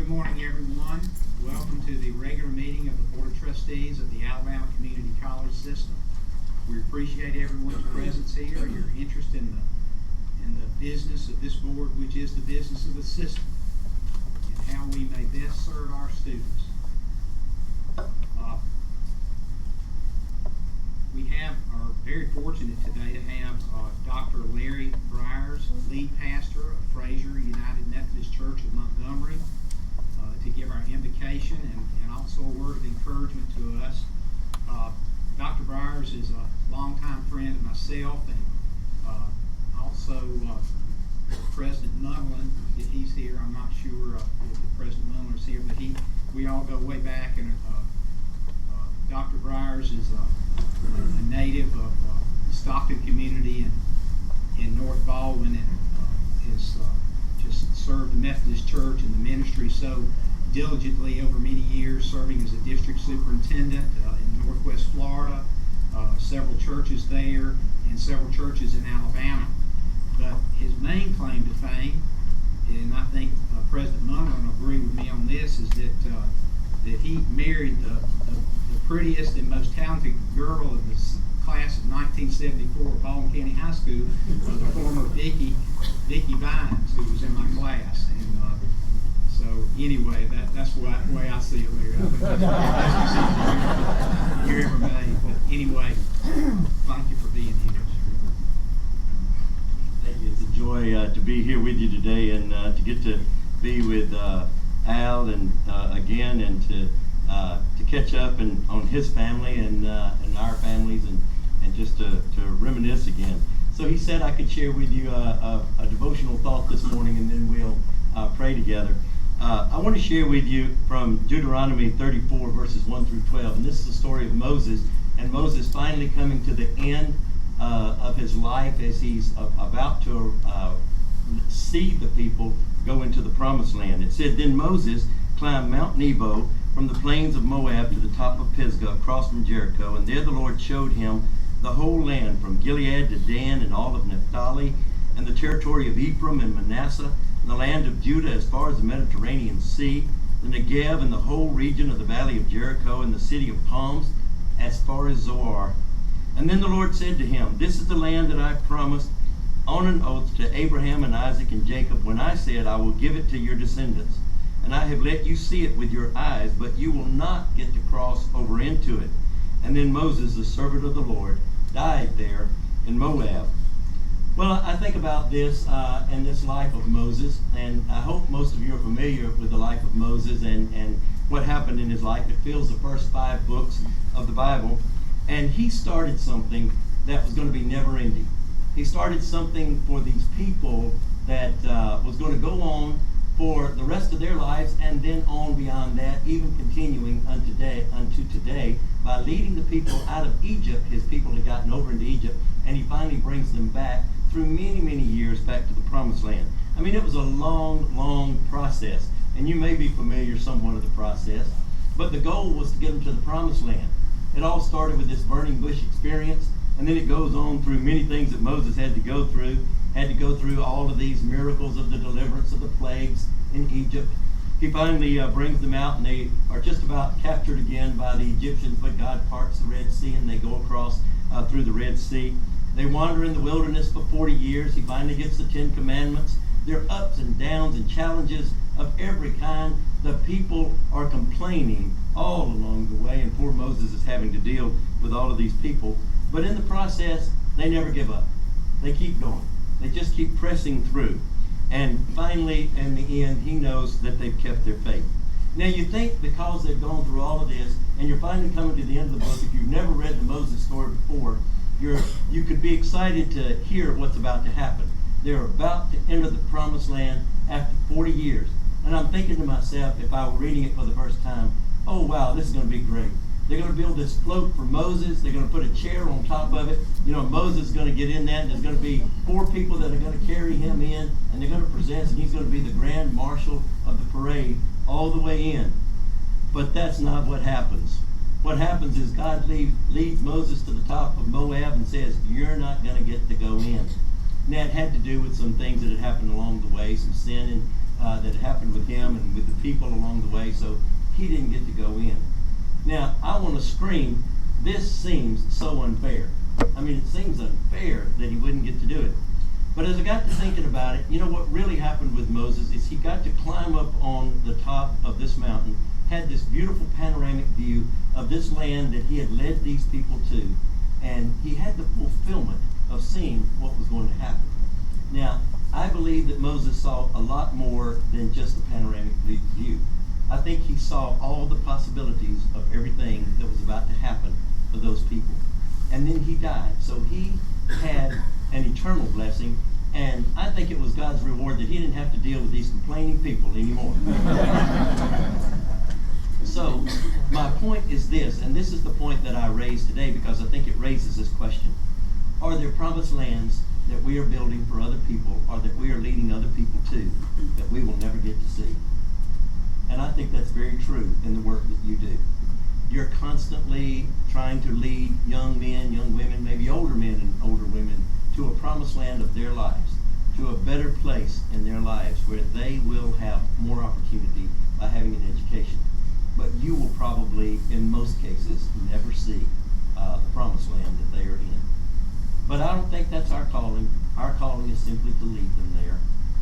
Good morning, everyone. Welcome to the regular meeting of the Board of Trustees of the Alabama Community College System. We appreciate everyone's presence here, your interest in the business of this board, which is the business of the system, and how we may best serve our students. We are very fortunate today to have Dr. Larry Briers, lead pastor of Fraser United Methodist Church of Montgomery, to give our invocation and also a word of encouragement to us. Dr. Briers is a longtime friend of myself, and also President Munlin, if he's here. I'm not sure if President Munlin is here, but we all go way back, and Dr. Briers is a native of the Stockton community in North Baldwin, and has just served the Methodist Church and the ministry so diligently over many years, serving as a district superintendent in Northwest Florida, several churches there, and several churches in Alabama. But his main claim to fame, and I think President Munlin will agree with me on this, is that he married the prettiest and most talented girl of the class of 1974 at Baldwin County High School, the former Vicki Vines, who was in my class. And so anyway, that's the way I see it, Larry. You ever made. But anyway, thank you for being here. Thank you. It's a joy to be here with you today, and to get to be with Al and again, and to catch up on his family and our families, and just to reminisce again. So he said I could share with you a devotional thought this morning, and then we'll pray together. I want to share with you from Deuteronomy 34 verses 1 through 12, and this is the story of Moses, and Moses finally coming to the end of his life as he's about to see the people go into the promised land. It said, "Then Moses climbed Mount Nebo from the plains of Moab to the top of Pisgah, across from Jericho, and there the Lord showed him the whole land, from Gilead to Dan and all of Naphtali, and the territory of Ephraim and Manasseh, and the land of Judah as far as the Mediterranean Sea, the Negev and the whole region of the valley of Jericho, and the city of palms as far as Zoar. And then the Lord said to him, This is the land that I promised on an oath to Abraham and Isaac and Jacob, when I said, I will give it to your descendants. And I have let you see it with your eyes, but you will not get to cross over into it. And then Moses, the servant of the Lord, died there in Moab." Well, I think about this and this life of Moses, and I hope most of you are familiar with the life of Moses and what happened in his life. It fills the first 5 books of the Bible, and he started something that was going to be never-ending. He started something for these people that was going to go on for the rest of their lives, and then on beyond that, even continuing unto today, by leading the people out of Egypt. His people had gotten over into Egypt, and he finally brings them back through many, many years back to the promised land. I mean, it was a long, long process, and you may be familiar somewhat of the process, but the goal was to get them to the promised land. It all started with this burning bush experience, and then it goes on through many things that Moses had to go through all of these miracles of the deliverance of the plagues in Egypt. He finally brings them out, and they are just about captured again by the Egyptians, but God parts the Red Sea, and they go across through the Red Sea. They wander in the wilderness for 40 years. He finally gets the 10 Commandments. There are ups and downs and challenges of every kind. The people are complaining all along the way, and poor Moses is having to deal with all of these people. But in the process, they never give up. They keep going. They just keep pressing through. And finally, in the end, he knows that they've kept their faith. Now, you think because they've gone through all of this, and you're finally coming to the end of the book, if you've never read the Moses story before, you could be excited to hear what's about to happen. They're about to enter the promised land after 40 years. And I'm thinking to myself, if I were reading it for the first time, oh wow, this is going to be great. They're going to build this float for Moses. They're going to put a chair on top of it. You know, Moses is going to get in that, and there's going to be 4 people that are going to carry him in, and they're going to present, and he's going to be the grand marshal of the parade all the way in. But that's not what happens. What happens is God leads Moses to the top of Moab and says, you're not going to get to go in. And that had to do with some things that had happened along the way, some sin that happened with him and with the people along the way, so he didn't get to go in. Now, I want to scream, this seems so unfair. I mean, it seems unfair that he wouldn't get to do it. But as I got to thinking about it, you know what really happened with Moses is he got to climb up on the top of this mountain, had this beautiful panoramic view of this land that he had led these people to, and he had the fulfillment of seeing what was going to happen. Now, I believe that Moses saw a lot more than just the panoramic view. I think he saw all the possibilities of everything that was about to happen for those people. And then he died. So he had an eternal blessing, and I think it was God's reward that he didn't have to deal with these complaining people anymore. So my point is this, and this is the point that I raised today because I think it raises this question. Are there promised lands that we are building for other people, or that we are leading other people to, that we will never get to see? And I think that's very true in the work that you do. You're constantly trying to lead young men, young women, maybe older men and older women, to a promised land of their lives, to a better place in their lives where they will have more opportunity by having an education. But you will probably, in most cases, never see the promised land that they are in. But I don't think that's our calling. Our calling is simply to lead them there,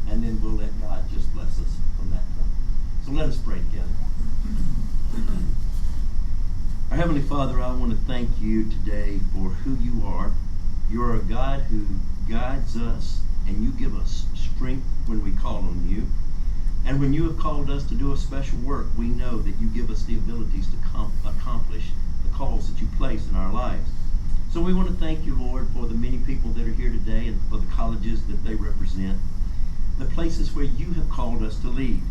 and then we'll let God just bless us from that point. So let us pray together. Our Heavenly Father, I want to thank you today for who you are. You're a God who guides us, and you give us strength when we call on you. And when you have called us to do a special work, we know that you give us the abilities to accomplish the calls that you place in our lives. So we want to thank you, Lord, for the many people that are here today and for the colleges that they represent, the places where you have called us to lead,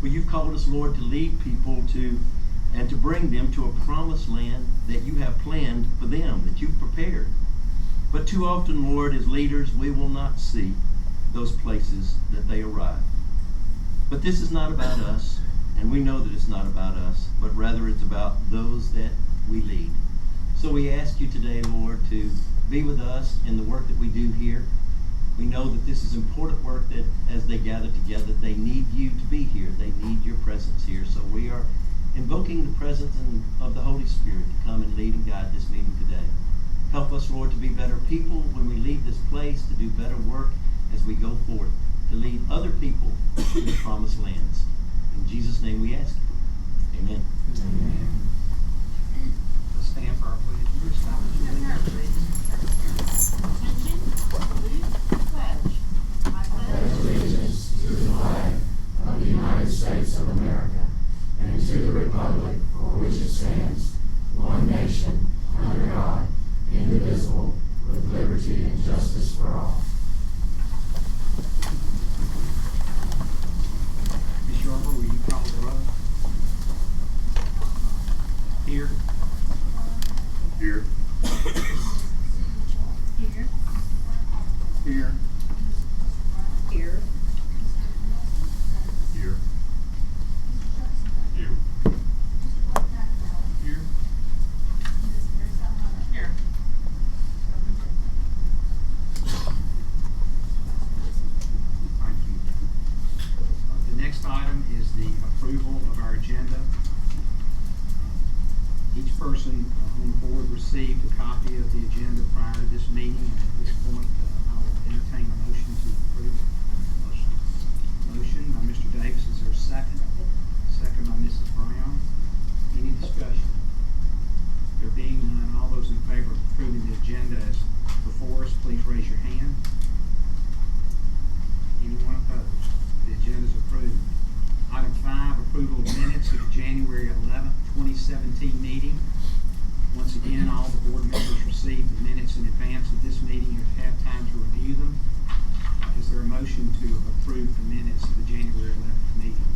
where you've called us, Lord, to lead people to and to bring them to a promised land that you have planned for them, that you've prepared. But too often, Lord, as leaders, we will not see those places that they arrive. But this is not about us, and we know that it's not about us, but rather it's about those that we lead. So we ask you today, Lord, to be with us in the work that we do here. We know that this is important work, that as they gather together, they need you to be here. They need your presence here. So we are invoking the presence of the Holy Spirit to come and lead and guide this meeting today. Help us, Lord, to be better people when we leave this place, to do better work as we go forth, to lead other people to the promised lands. In Jesus' name we ask you. Amen. Amen. Let's stand for our pledge. I pledge allegiance to the flag of the United States of America and to the republic for which it stands, one nation, under God, indivisible, with liberty and justice for all. Ms. Yarber, will you call the roll? Here. Here. Here. Here. Here. Here. Here. Here. Here. Thank you. The next item is the approval of our agenda. Each person on the board received a copy of the agenda prior to this meeting, and at this point, I will entertain a motion to approve it. Motion by Mr. Davis. Is there a second? Second by Mrs. Brown. Any discussion? There being none, all those in favor of approving the agenda as before us, please raise your hand. Anyone opposed? The agenda is approved. Item 5, approval of minutes of the January 11th, 2017 meeting. Once again, all the board members received the minutes in advance of this meeting and have time to review them. Is there a motion to approve the minutes of the January 11th meeting?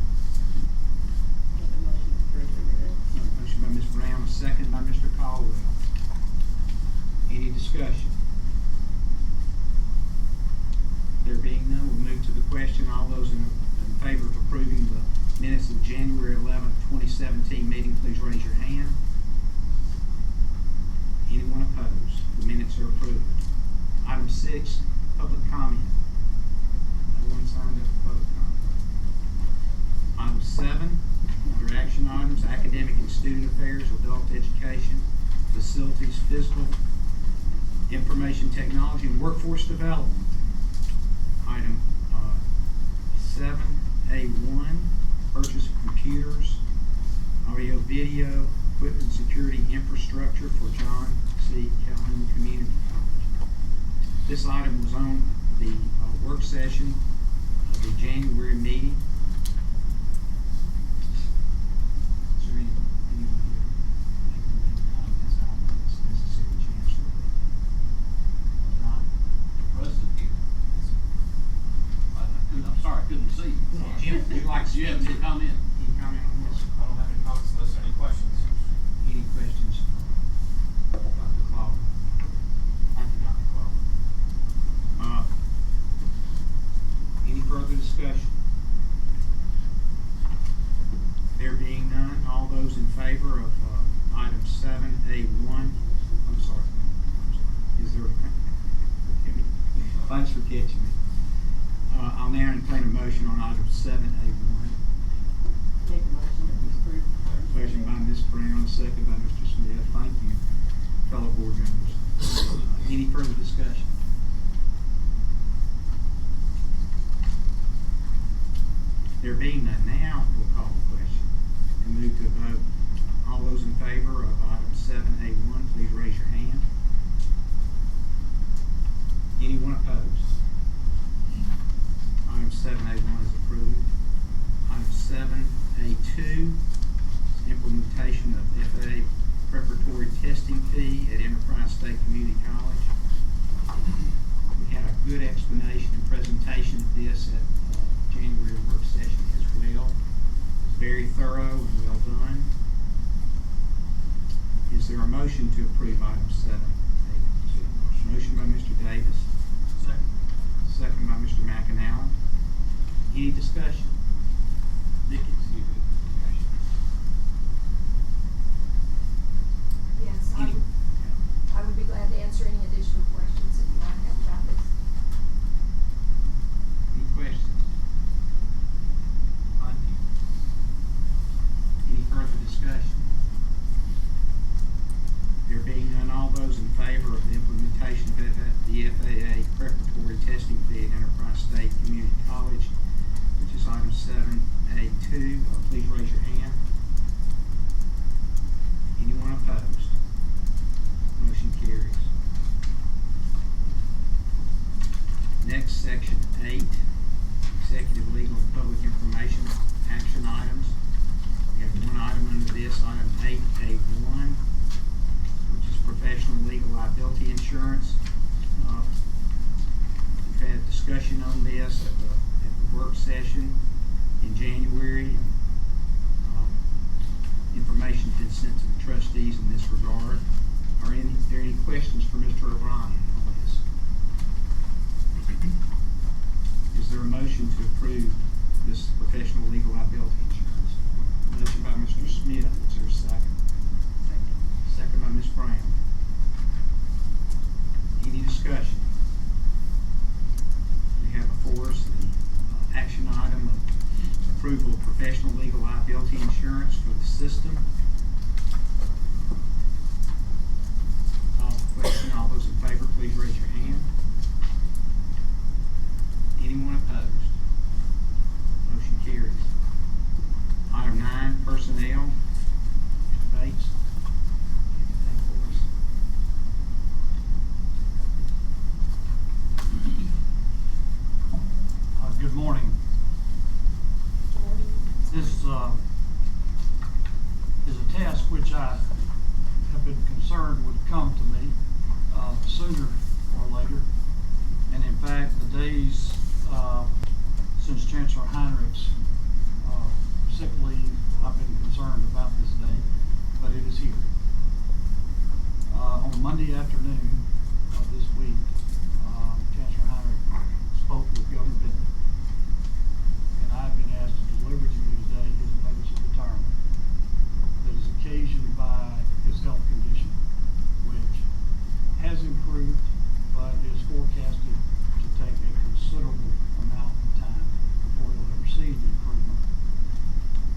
Motion by Ms. Brown, a second by Mr. Caldwell. Any discussion? There being none, we'll move to the question. All those in favor of approving the minutes of the January 11th, 2017 meeting, please raise your hand. Anyone opposed? The minutes are approved. Item 6, public comment. No one signed up for public comment. facilities, physical, information technology, and workforce development. Item 7A1, purchase of computers, audio, video, equipment, and security infrastructure for John C. Calhoun Community College. This item was on the work session of the January meeting. Is there anyone here making any comments? I don't think it's necessary, Chancellor. If not, President here. I'm sorry, I couldn't see. Jim, would you like to Do you have any comment? any comment on this? I don't have any comments unless there are any questions. Any questions? Dr. Claude? Thank you, Dr. Claude. Any further discussion? There being none, all those in favor of item 7A1, I'm sorry, is there, forgive me. Thanks for catching me. I'll now entertain a motion on item 7A1. Make a motion to approve. Motion by Ms. Brown, second by Mr. Smith. Thank you, fellow board members. Any further discussion? There being none, now we'll call the question and move to a vote. All those in favor of item 7A1, please raise your hand. Anyone opposed? Item 7A1 is approved. Item 7A2, implementation of FAA preparatory testing fee at Enterprise State Community College. We had a good explanation and presentation of this at January work session as well. It's very thorough and well done. Is there a motion to approve item 7A2? Motion by Mr. Davis. Second. Second by Mr. McAnally. Any discussion? Nikki? Yes, Any- I would be glad to answer any additional questions that you might have about this. Any questions? Thank you. Any further discussion? There being none, all those in favor of the implementation of the FAA preparatory testing fee at Enterprise State Community College, which is item 7A2, please raise your hand. Anyone opposed? Motion carries. Next, section 8, executive, legal, and public information action items. We have one item under this, item 8A1, which is professional legal liability insurance. We've had discussion on this at the work session in January. And, information's been sent to the trustees in this regard. Are there any questions for Mr. O'Brien on this? Is there a motion to approve this professional legal liability insurance? Motion by Mr. Smith. Is there a second? Second by Ms. Brown. Any discussion? We have before us the action item of approval of professional legal liability insurance for the system. Call the question. All those in favor, please raise your hand. Anyone opposed? Motion carries. Item 9, personnel. Mr. Bates, anything for us? Good morning. This is a task which I have been concerned would come to me sooner or later. And in fact, the days since Chancellor Heinrich's sick leave, I've been concerned about this day, but it is here. On Monday afternoon of this week, Chancellor Heinrich spoke with Governor Bentley. And I've been asked to deliver to you today his notice of retirement that is occasioned by his health condition, which has improved, but is forecasted to take a considerable amount of time before he'll ever see the improvement.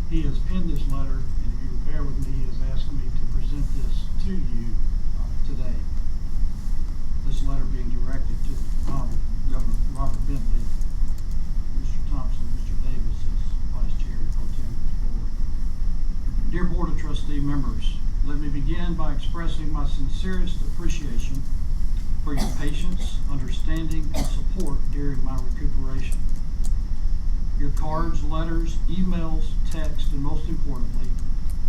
He has penned this letter, and if you will bear with me, he has asked me to present this to you members, let me begin by expressing my sincerest appreciation for your patience, understanding, and support during my recuperation. Your cards, letters, emails, texts, and most importantly,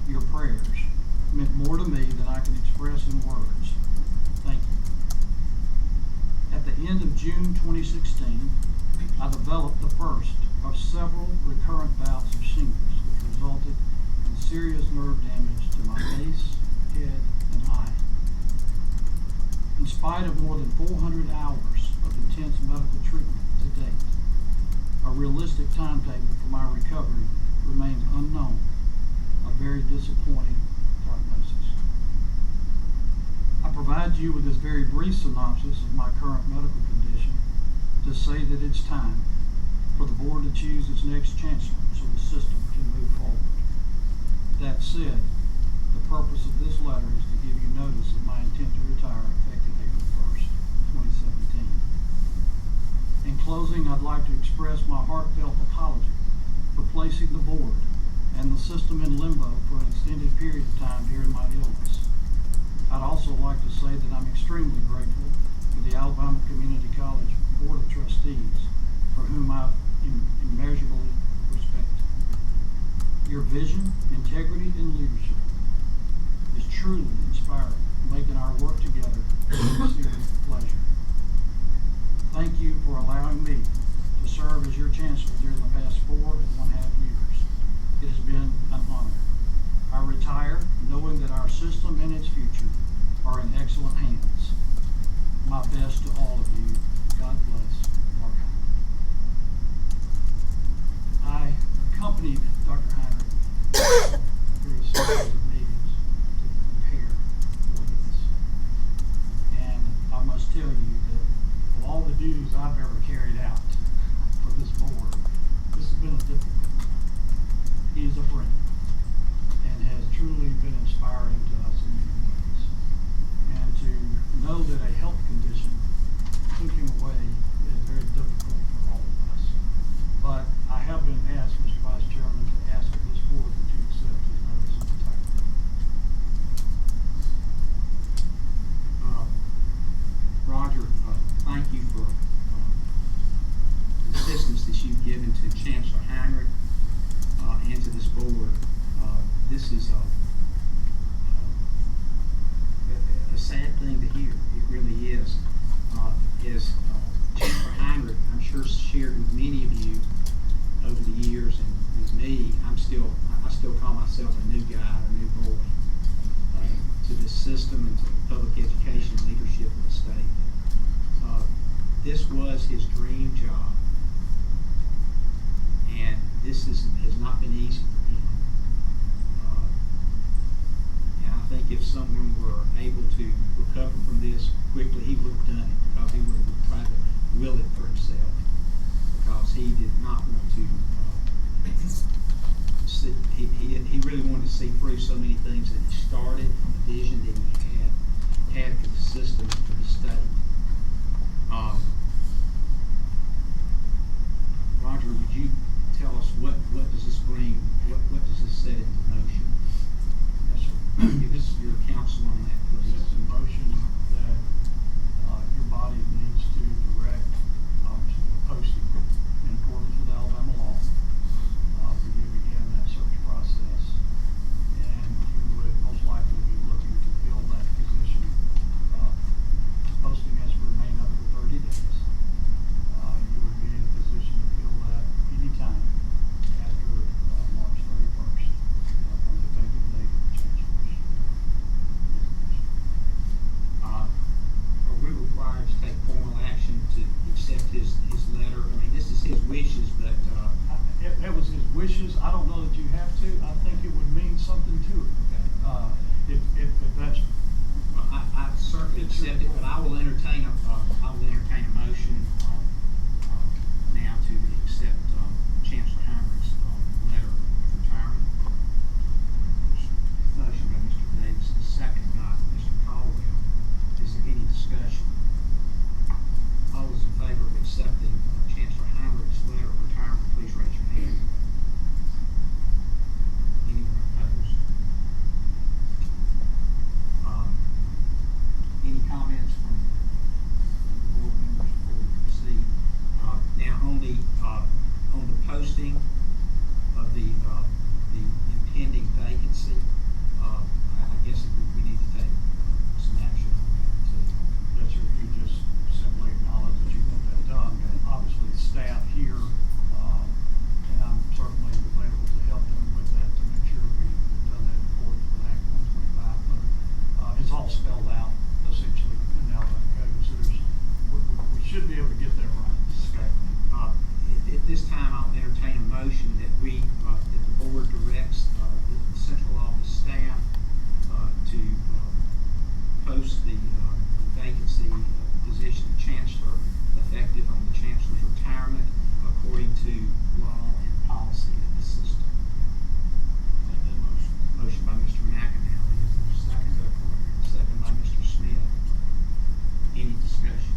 your prayers meant more to me than I can express in words. Thank you. At the end of June 2016, I developed the first of several recurrent bouts of shingles, which resulted in serious nerve damage to my face, head, and eye. In spite of more than 400 hours of intense medical treatment to date, a realistic timetable for my recovery remains unknown, a very disappointing prognosis. I provide you with this very brief synopsis of my current medical condition to say that it's time for the board to choose its next chancellor so the system can move forward. That said, the purpose of this letter is to give you notice of my intent to retire effective April 1st, 2017. In closing, I'd like to express my heartfelt apology for placing the board and the system in limbo for an extended period of time during my illness. I'd also like to say that I'm extremely grateful to the Alabama Community College Board of Trustees, for whom I've immeasurably respect. Your vision, integrity, and leadership is truly inspiring, making our work together a sincere pleasure. Thank you for allowing me to serve as your chancellor during the past 4.5 years. It has been an honor. I retire knowing that our system and its future are in excellent hands. My best to all of you. God bless. Mark Heinrich. I accompanied Dr. Heinrich through a series of meetings to prepare for this. And I must tell you that of all the duties I've ever carried out for this board, this has been a difficult one. He is a friend and has truly been inspiring to us in many ways. And to know that a health condition took him away is very difficult for all of us. But I have been asked, Mr. Vice Chairman, to ask of this board that you accept his notice of retirement. Roger, thank you for the assistance that you've given to Chancellor Heinrich and to this board. This is a sad thing to hear. It really is. As Chancellor Heinrich, I'm sure, shared with many of you over the years, and with me, I still call myself a new guy, a new boy to this system and to public education leadership in the state. This was his dream job, and this has not been easy for him. And I think if someone were able to recover from this quickly, he would have done it, because he would have tried to will it for himself, because he did not want to he really wanted to see through so many things that he started, and the vision that he had for the system and for the state. Roger, would you tell us what does this bring, what does this set into motion? Yes, sir. Give us your counsel on that, please. It's a motion that your body needs to direct, obviously, a posting in accordance with Alabama law for you to begin that search process. And you would should be able to get there right. Okay. At this time, I'll entertain a motion that that the board directs the central office staff to post the vacancy position of chancellor effective on the chancellor's retirement according to law and policy of the system. Make that motion. Motion by Mr. McInally, is there a second? Second by Mr. Smith. Any discussion?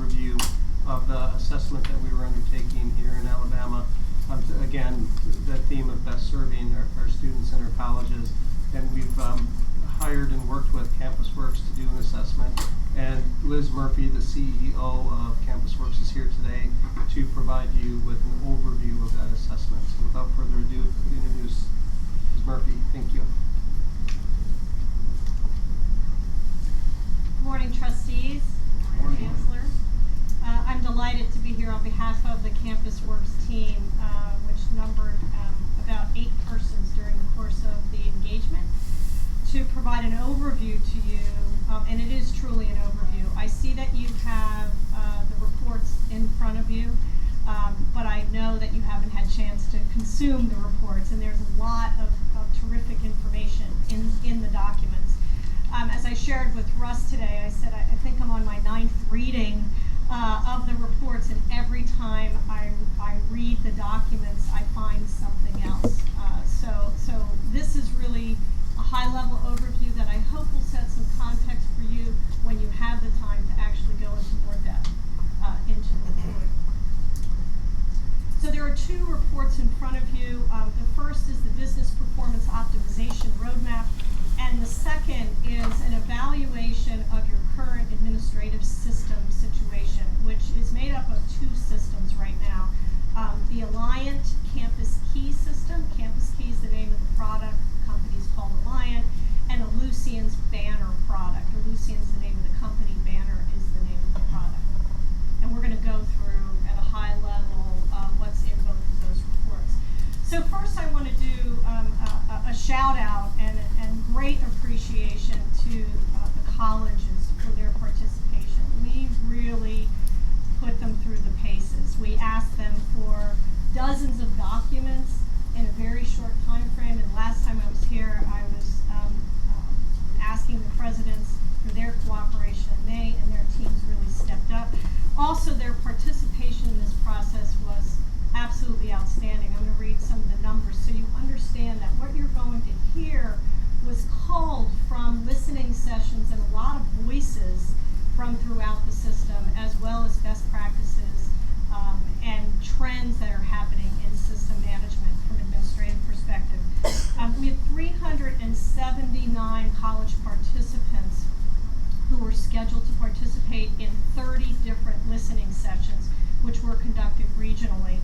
overview of the assessment that we were undertaking here in Alabama. Again, the theme of best serving our students and our colleges. And we've hired and worked with CampusWorks to do an assessment. And Liz Murphy, the CEO of CampusWorks, is here today to provide you with an overview of that assessment. So without further ado, I'll introduce Ms. Murphy. Thank you. Good morning, trustees. Good morning, Chancellor. I'm delighted to be here on behalf of the CampusWorks team, which numbered about 8 persons during the course of the engagement, to provide an overview to you, and it is truly an overview. I see that you have the reports in front of you, but I know that you haven't had a chance to consume the reports, and there's a lot of terrific information in the documents. As I shared with Russ today, I said I think I'm on my 9th reading of the reports, and every time I read the documents, I find something else. So this is really a high-level overview that I hope will set some context for you when you have the time to actually go into more depth into the report. So there are 2 reports in front of you. The first is the Business Performance Optimization Roadmap, and the second is an evaluation of your current administrative system situation, which is made up of 2 systems right now. The Alliant Campus Key system. Campus Key is the name of the product. The company is called Alliant. And Ellucian's Banner product. Ellucian's the name of the company. Banner is the name of the product. And we're going to go through at a high level what's in both of those reports. So first I want to do a shout out and great appreciation to the colleges for their participation. We really put them through the paces. We asked them for dozens of documents in a very short time frame, and last time I was here I was asking the presidents for their cooperation, and they and their teams really stepped up. Also, their participation in this process was absolutely outstanding. I'm going to read some of the numbers so you understand that what you're going to hear was culled from listening sessions and a lot of voices from throughout the system, as well as best practices and trends that are happening in system management from an administrative perspective. We have 379 college participants who were scheduled to participate in 30 different listening sessions, which were conducted regionally.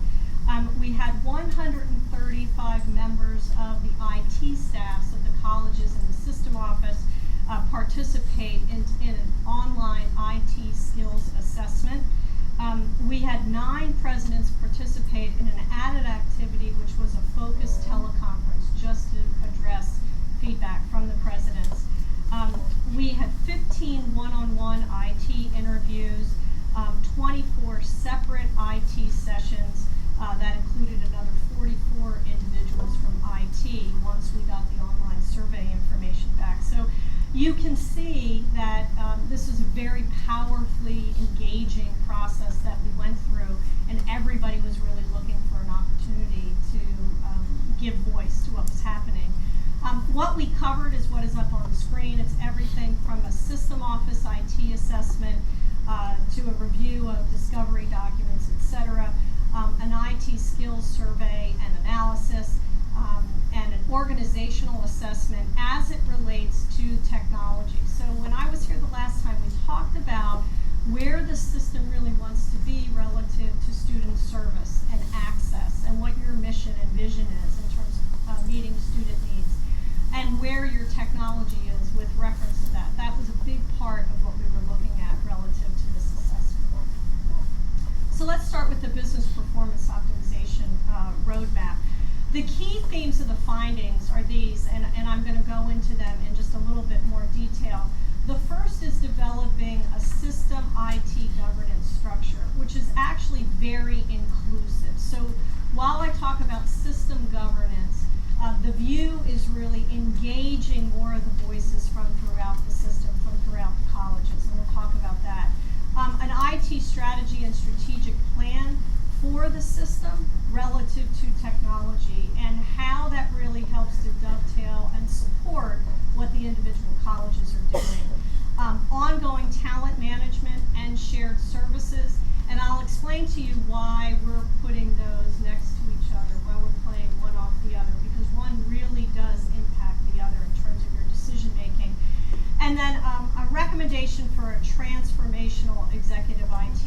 We had 135 members of the IT staffs of the colleges and the system office participate in an online IT skills assessment. We had 9 presidents participate in an added activity, which was a focused teleconference just to address feedback from the presidents. We had 15 one-on-one IT interviews, 24 separate IT sessions that included another 44 individuals from IT once we got the online survey information back. So you can see that this is a very powerfully engaging process that we went through, and everybody was really looking for an opportunity to give voice to what was happening. What we covered is what is up on the screen. It's everything from a system office IT assessment to a review of discovery documents, etc., an IT skills survey and analysis, and an organizational assessment as it relates to technology. So when I was here the last time, we talked about where the system really wants to be relative to student service and access, and what your mission and vision is in terms of meeting student needs, and where your technology is with reference to that. That was a big part of what we were looking at relative to this assessment. So let's start with the business performance optimization roadmap. The key themes of the findings are these, and I'm going to go into them in just a little bit more detail. The first is developing a system IT governance structure, which is actually very inclusive. So while I talk about system governance, the view is really engaging more of the voices from throughout the system, from throughout the colleges, and we'll talk about that. An IT strategy and strategic plan for the system relative to technology, and how that really helps to dovetail and support what the individual colleges are doing. Ongoing talent management and shared services. And I'll explain to you why we're putting those next to each other, why we're playing one off the other, because one really does impact the other in terms of your decision making. And then a recommendation for a transformational executive IT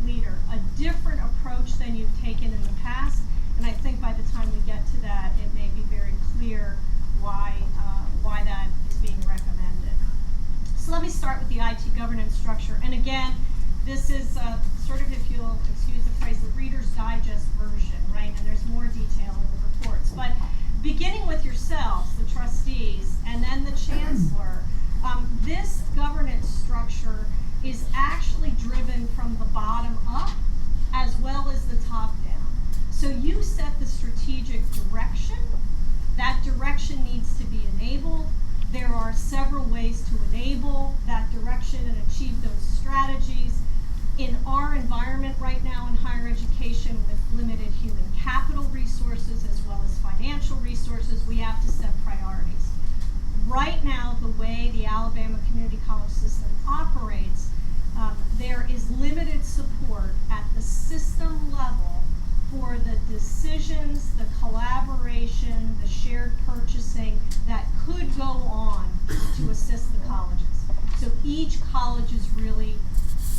leader, a different approach than you've taken in the past. And I think by the time we get to that, it may be very clear why that is being recommended. So let me start with the IT governance structure. And again, this is sort of, if you'll excuse the phrase, the Reader's Digest version, right? And there's more detail in the reports. But beginning with yourselves, the trustees, and then the chancellor, this governance structure is actually driven from the bottom up as well as the top down. So you set the strategic direction. That direction needs to be enabled. There are several ways to enable that direction and achieve those strategies. In our environment right now in higher education, with limited human capital resources as well as financial resources, we have to set priorities. Right now, the way the Alabama Community College system operates, there is limited support at the system level for the decisions, the collaboration, the shared purchasing that could go on to assist the colleges. So each college is really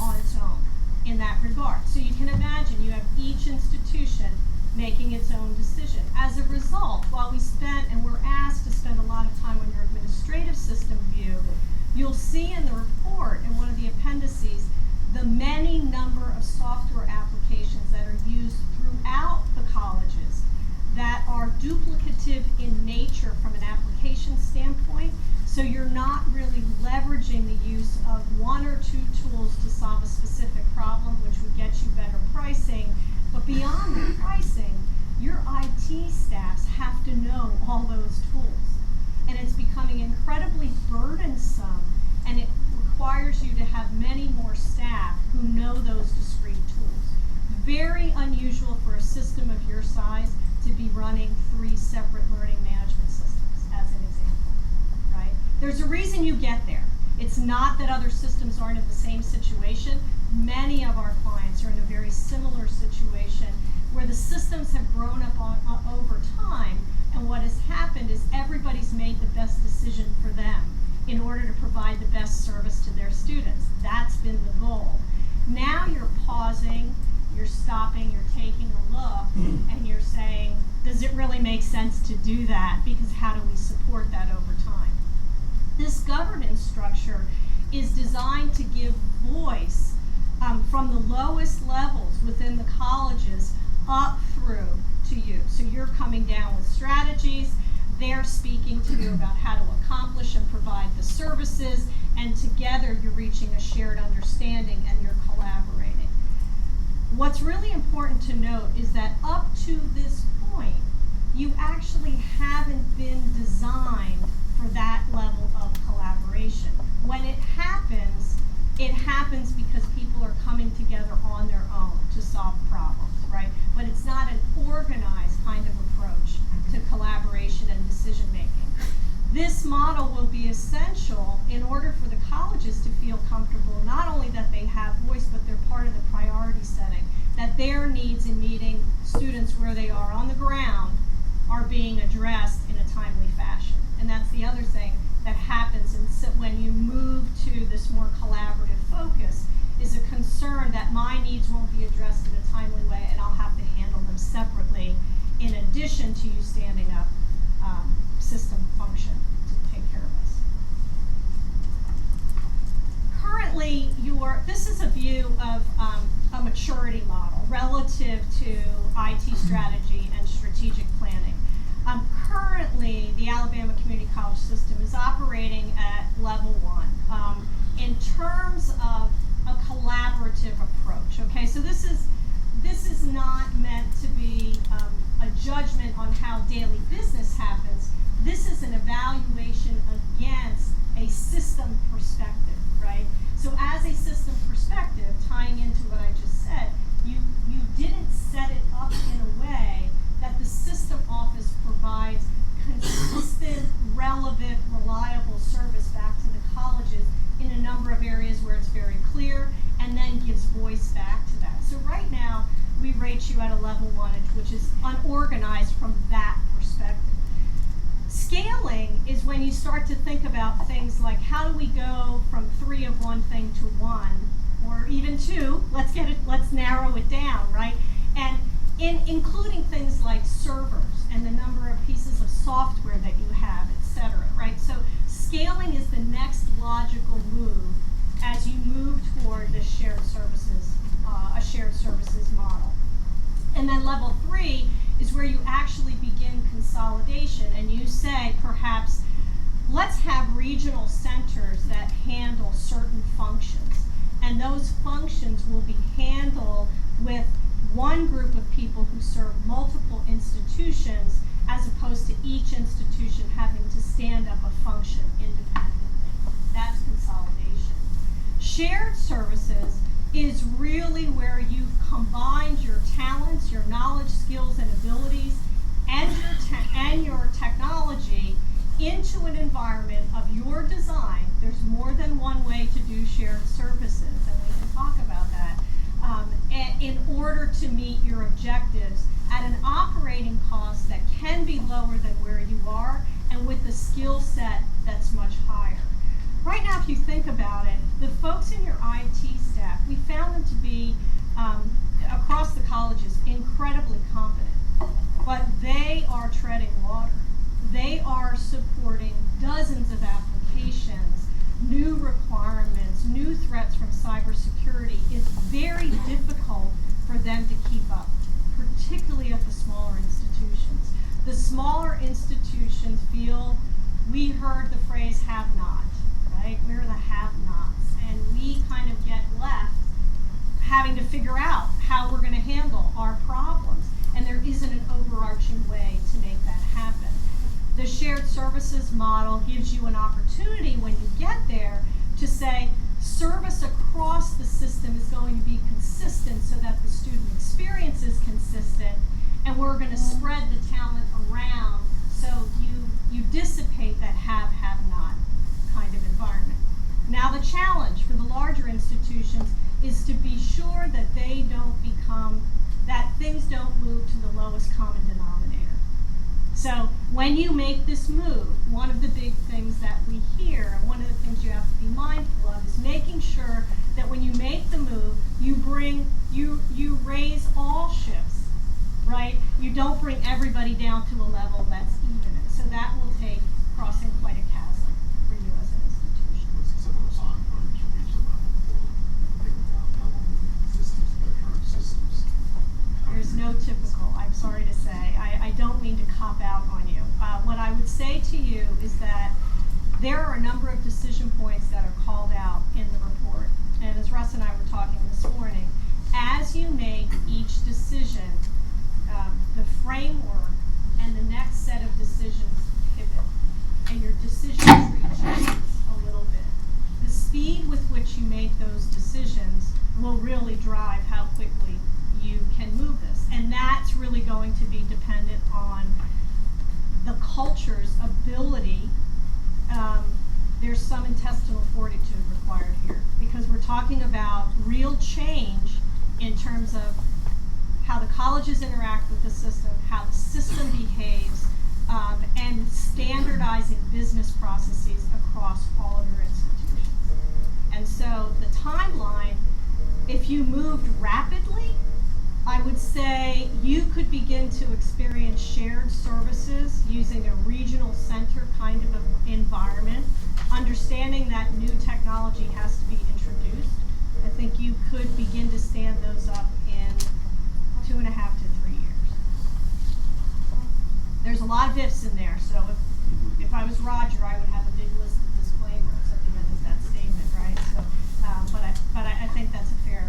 on its own in that regard. So you can imagine you have each institution making its own decision. As a result, while we spent and we're asked to spend a lot of time on your administrative system view, you'll see in the report, in one of the appendices, the many number of software applications that are used throughout the colleges that are duplicative in nature from an application standpoint. So you're not really leveraging the use of one or two tools to solve a specific problem, which would get you better pricing. But beyond the pricing, your IT staffs have to know all those tools. And it's becoming incredibly burdensome, and it requires you to have many more staff who know those discrete tools. Very unusual for a system of your size to be running 3 separate learning management systems, as an example, right? There's a reason you get there. It's not that other systems aren't in the same situation. Many of our clients are in a very similar situation where the systems have grown up over time, and what has happened is everybody's made the best decision for them in order to provide the best service to their students. That's been the goal. Now you're pausing, you're stopping, you're taking a look, and you're saying, does it really make sense to do that? Because how do we support that over time? This governance structure is designed to give voice from the lowest levels within the colleges up through to you. So you're coming down with strategies, they're speaking to you about how to accomplish and provide the services, and together you're reaching a shared understanding and you're collaborating. What's really important to note is that up to this point, you actually haven't been designed for that level of collaboration. When it happens because people are coming together on their own to solve problems, right? But it's not an organized kind of approach to collaboration and decision making. This model will be essential in order for the colleges to feel comfortable, not only that they have voice, but they're part of the priority setting, that their needs in meeting students where they are on the ground are being addressed in a timely fashion. And that's the other thing that happens when you move to this more collaborative focus, is a concern that my needs won't be addressed in a timely way and I'll have to handle them separately, in addition to you standing up system function to take care of us. Currently, this is a view of a maturity model relative to IT strategy and strategic planning. Currently, the Alabama Community College system is operating at level 1 in terms of a collaborative approach. Okay, so this is not meant to be a judgment on how daily business happens. This is an evaluation against a system perspective, right? So as a system perspective, tying into what I just said, you didn't set it up in a way that the system office provides consistent, relevant, reliable service back to the colleges in a number of areas where it's very clear, which is unorganized from that perspective. Scaling is when you start to think about things like, how do we go from 3 of one thing to 1, or even 2? Let's narrow it down, right? And including things like servers and the number of pieces of software that you have, etc. Right? So scaling is the next logical move as you move toward the shared services, a shared services model. And then level 3 is where you actually begin consolidation, and you say, perhaps, let's have regional centers that handle certain functions, and those functions will be handled with one group of people who serve multiple institutions, as opposed to each institution having to stand up a function independently. That's consolidation. Shared services is really where you've combined your talents, your knowledge, skills, and abilities, and your technology into an environment of your design. There's more than one way to do shared services, and we can talk about that, in order to meet your objectives at an operating cost that can be lower than where you are, and with a skill set that's much higher. Right now, if you think about it, the folks in your IT staff, we found them to be, across the colleges, incredibly competent. But they are treading water. They are supporting dozens of applications, new requirements, new threats from cybersecurity. It's very difficult for them to keep up, particularly at the smaller institutions. The smaller institutions feel, we heard the phrase have-not. Right? We're the have-nots, and we kind of get left having to figure out how we're going to handle our problems, and there isn't an overarching way to make that happen. The shared services model gives you an opportunity when you get there to say service across the system is going to be consistent so that the student experience is consistent, and we're going to spread the talent around so you dissipate that have-not kind of environment. Now the challenge for the larger institutions is to be sure that they don't become, that things don't move to the lowest common denominator. So when you make this move, one of the big things that we hear, and one of the things you have to be mindful of, is making sure that when you make the move, you raise all ships, right? You don't bring everybody down to a level that's even. So that will take crossing quite a chasm for you as an institution. What's some of those on-points for each level? Think about how long we've been in systems, their current systems. There's no typical, I'm sorry to say. I don't mean to cop out on you. What I would say to you is that there are a number of decision points that are called out in the report. And as Russ and I were talking this morning, as you make each decision, the framework and the next set of decisions pivot, and your decision tree changes a little bit. The speed with which you make those decisions will really drive how quickly you can move this. And that's really going to be dependent on the culture's ability. There's some intestinal fortitude required here, because we're talking about real change in terms of how the colleges interact with the system, how the system behaves, and standardizing business processes across all of your institutions. And so the timeline, if you moved rapidly, I would say you could begin to experience shared services using a regional center kind of environment, understanding that new technology has to be introduced. I think you could begin to stand those up in 2.5 to 3 years. There's a lot of ifs in there, so if I was Roger, I would have a big list of disclaimers at the end of that statement, right? So, but I think that's a fair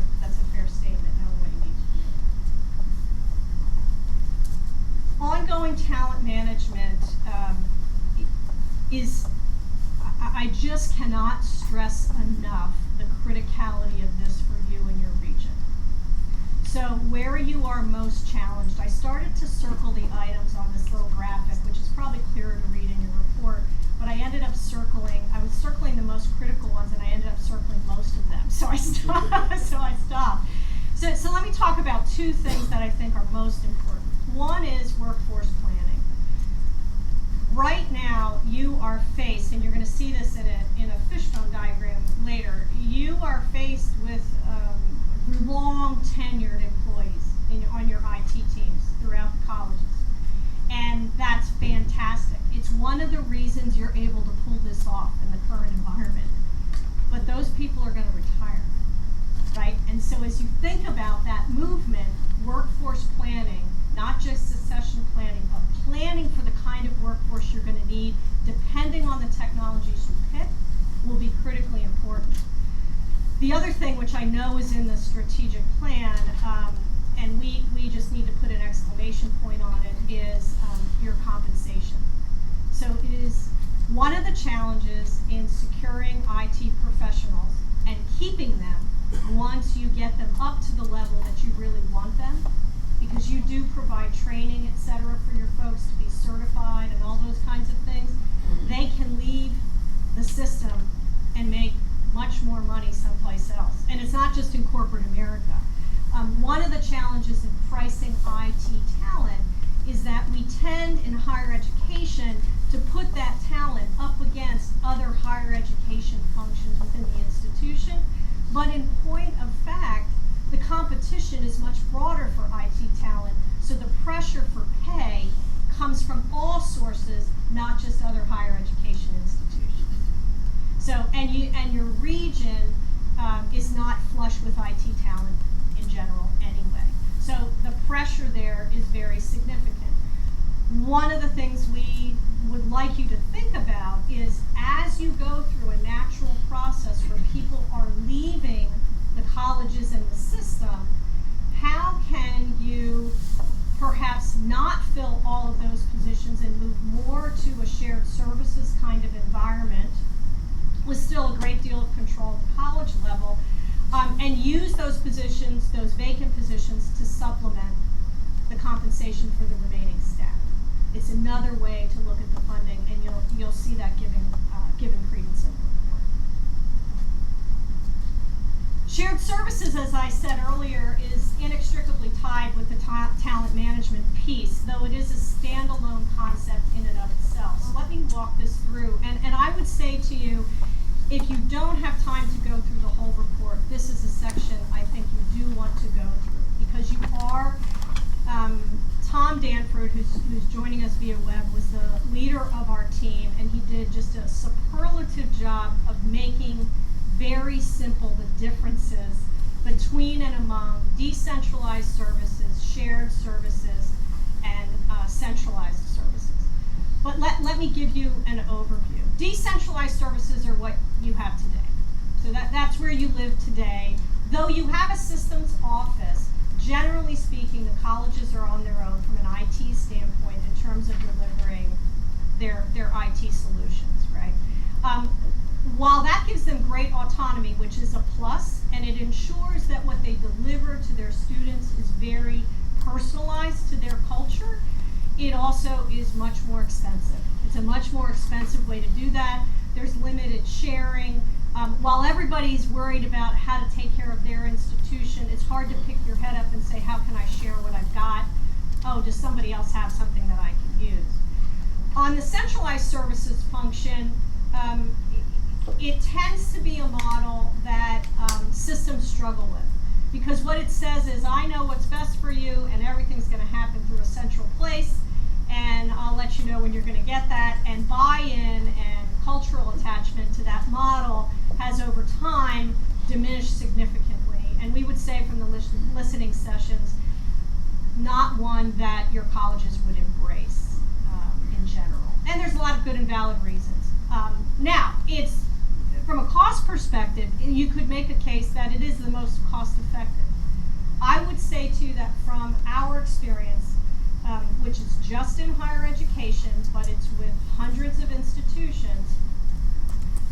statement. No way you need to do it. Ongoing talent management I just cannot stress enough the criticality of this for you and your region. So where you are most challenged, I started to circle the items on this little graphic, which is probably clearer to read in your report, but I was circling the most critical ones, and I ended up circling most of them. So I stopped. So let me talk about two things that I think are most important. One is workforce planning. Right now, you are faced, and you're going to see this in a fishbone diagram later, you are faced with long tenured employees on your IT teams throughout the colleges. And that's fantastic. It's one of the reasons you're able to pull this off in the current environment. But those people are going to retire, right? And so as you think about that movement, workforce planning, not just succession planning, but planning for the kind of workforce you're going to need, depending on the technologies you pick, will be critically important. The other thing, which I know is in the strategic plan, and we just need to put an exclamation point on it, is your compensation. So it is one of the challenges in securing IT professionals and keeping them once you get them up to the level that you really want them, because you do provide training, et cetera, for your folks to be certified and all those kinds of things. They can leave the system and make much more money someplace else. And it's not just in corporate America. One of the challenges in pricing IT talent is that we tend in higher education to put that talent up against other higher education functions within the institution. But in point of fact, the competition is much broader for IT talent, so the pressure for pay comes from all sources, not just other higher education institutions. So, and your region is not flush with IT talent in general anyway. So the pressure there is very significant. One of the things we would like you to think about is as you go through a natural process where people are leaving the colleges and the system, how can you perhaps not fill all of those positions and move more to a shared services kind of environment with still a great deal of control at the college level, and use those positions, those vacant positions, to supplement the compensation for the remaining staff. It's another way to look at the funding, and you'll see that given credence in the report. Shared services, as I said earlier, is inextricably tied with the talent management piece, though it is a standalone concept in and of itself. So let me walk this through. And I would say to you, if you don't have time to go through the whole report, this is a section I think you do want to go through, because you are, Tom Danford, who's joining us via web, was the leader of our team, and he did just a superlative job of making very simple the differences between and among decentralized services, shared services, and centralized services. But let me give you an overview. Decentralized services are what you have today. So that's where you live today. Though you have a systems office, generally speaking, the colleges are on their own from an IT standpoint in terms of delivering their IT solutions, right? While that gives them great autonomy, which is a plus, and it ensures that what they deliver to their students is very personalized to their culture, it also is much more expensive. It's a much more expensive way to do that. There's limited sharing. While everybody's worried about how to take care of their institution, it's hard to pick your head up and say, how can I share what I've got? Oh, does somebody else have something that I can use? On the centralized services function, it tends to be a model that systems struggle with. Because what it says is, I know what's best for you, and everything's going to happen through a central place, and I'll let you know when you're going to get that. And buy-in and cultural attachment to that model has over time diminished significantly. And we would say from the listening sessions, not one that your colleges would embrace in general. And there's a lot of good and valid reasons. Now, it's from a cost perspective, you could make a case that it is the most cost effective. I would say too that from our experience, which is just in higher education, but it's with hundreds of institutions,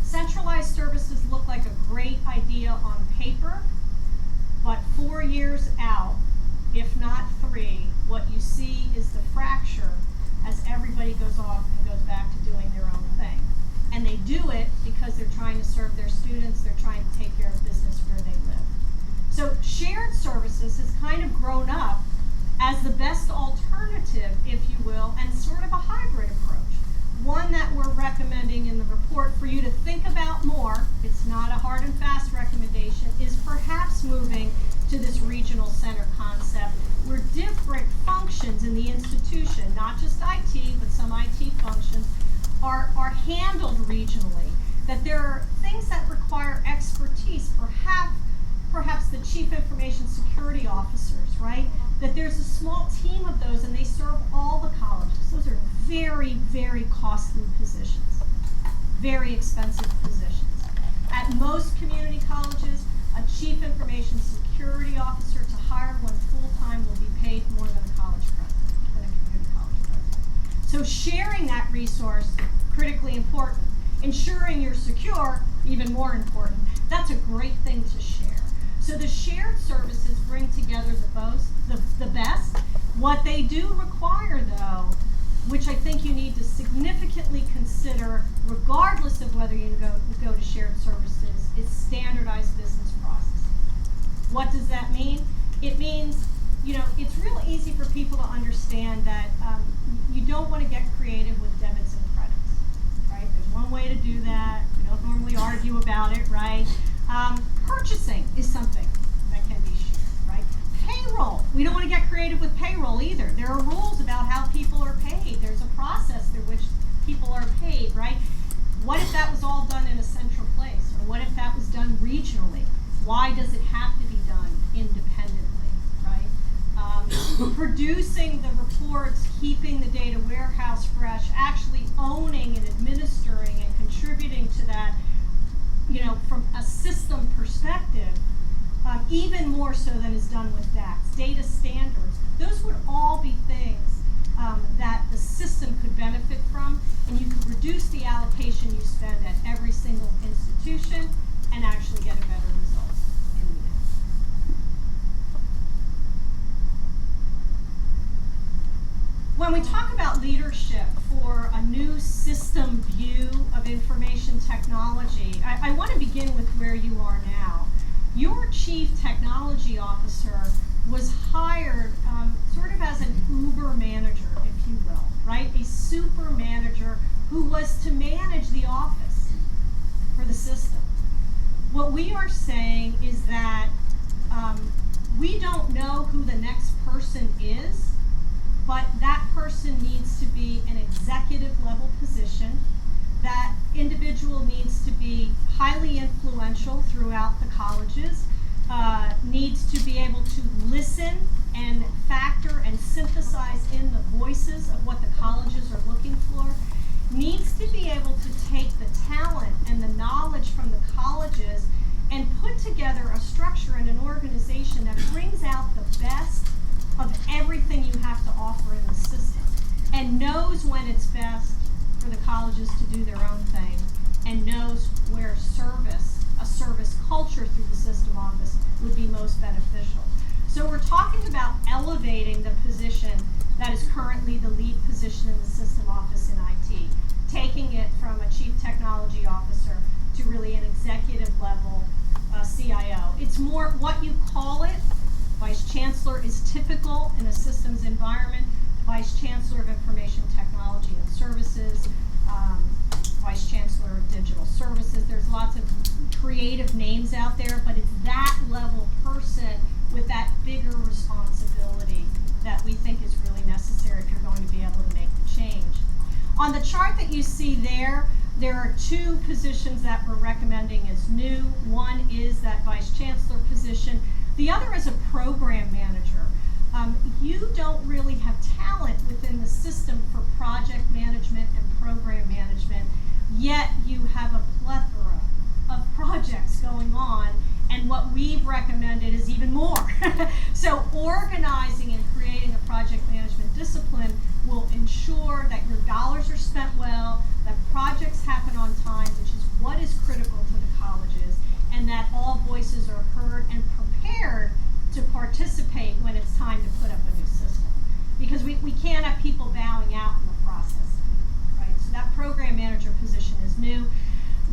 centralized services look like a great idea on paper, but 4 years out, if not 3, what you see is the fracture as everybody goes off and goes back to doing their own thing. And they do it because they're trying to serve their students, they're trying to take care of business where they live. So shared services has kind of grown up as the best alternative, if you will, and sort of a hybrid approach. One that we're recommending in the report for you to think about more, it's not a hard and fast recommendation, is perhaps moving to this regional center concept where different functions in the institution, not just IT, but some IT functions, are handled regionally. That there are things that require expertise, perhaps the chief information security officers, right? That there's a small team of those and they serve all the colleges. Those are very, very costly positions, very expensive positions. At most community colleges, a chief information security officer to hire one full-time will be paid more than a college president, than a community college president. So sharing that resource, critically important. Ensuring you're secure, even more important. That's a great thing to share. So the shared services bring together the best. What they do require, though, which I think you need to significantly consider, regardless of whether you go to shared services, is standardized business processes. What does that mean? It means, it's real easy for people to understand that you don't want to get creative with debits and credits. Right? There's one way to do that. We don't normally argue about it, right? Purchasing is something that can be shared, right? Payroll. We don't want to get creative with payroll either. There are rules about how people are paid. There's a process through which people are paid, right? What if that was all done in a central place? Or what if that was done regionally? Why does it have to be done independently, right? Producing the reports, keeping the data warehouse fresh, actually owning and administering and contributing to that, from a system perspective, even more so than is done with DAX. Data standards, those would all be things that the system could benefit from, and you could reduce the allocation you spend at every single institution and actually get a better result in the end. When we talk about leadership for a new system view of information technology, I want to begin with where you are now. Your chief technology officer was hired sort of as an Uber manager, if you will, right? A super manager who was to manage the office for the system. What we are saying is that we don't know who the next person is, but that person needs to be an executive level position. That individual needs to be highly influential throughout the colleges, needs to be able to listen and factor and synthesize in the voices of what the colleges are looking for, needs to be able to take the talent and the knowledge from the colleges and put together a structure and an organization that brings out the best of everything you have to offer in the system, and knows when it's best for the colleges to do their own thing, and knows where a service culture through the system office would be most beneficial. So we're talking about elevating the position that is currently the lead position in the system office in IT, taking it from a chief technology officer to really an executive level CIO. It's more what you call it. Vice Chancellor is typical in a systems environment. Vice Chancellor of Information Technology and Services, Vice Chancellor of Digital Services. There's lots of creative names out there, but it's that level person with that bigger responsibility that we think is really necessary if you're going to be able to make the change. On the chart that you see there are two positions that we're recommending as new. One is that Vice Chancellor position. The other is a program manager. You don't really have talent within the system for project management and program management, yet you have a plethora of projects going on, and what we've recommended is even more. So organizing and creating a project management discipline will ensure that your dollars are spent well, that projects happen on time, which is what is critical to the colleges, and that all voices are heard and prepared to participate when it's time to put up a new system. Because we can't have people bowing out in the process, right? So that program manager position is new.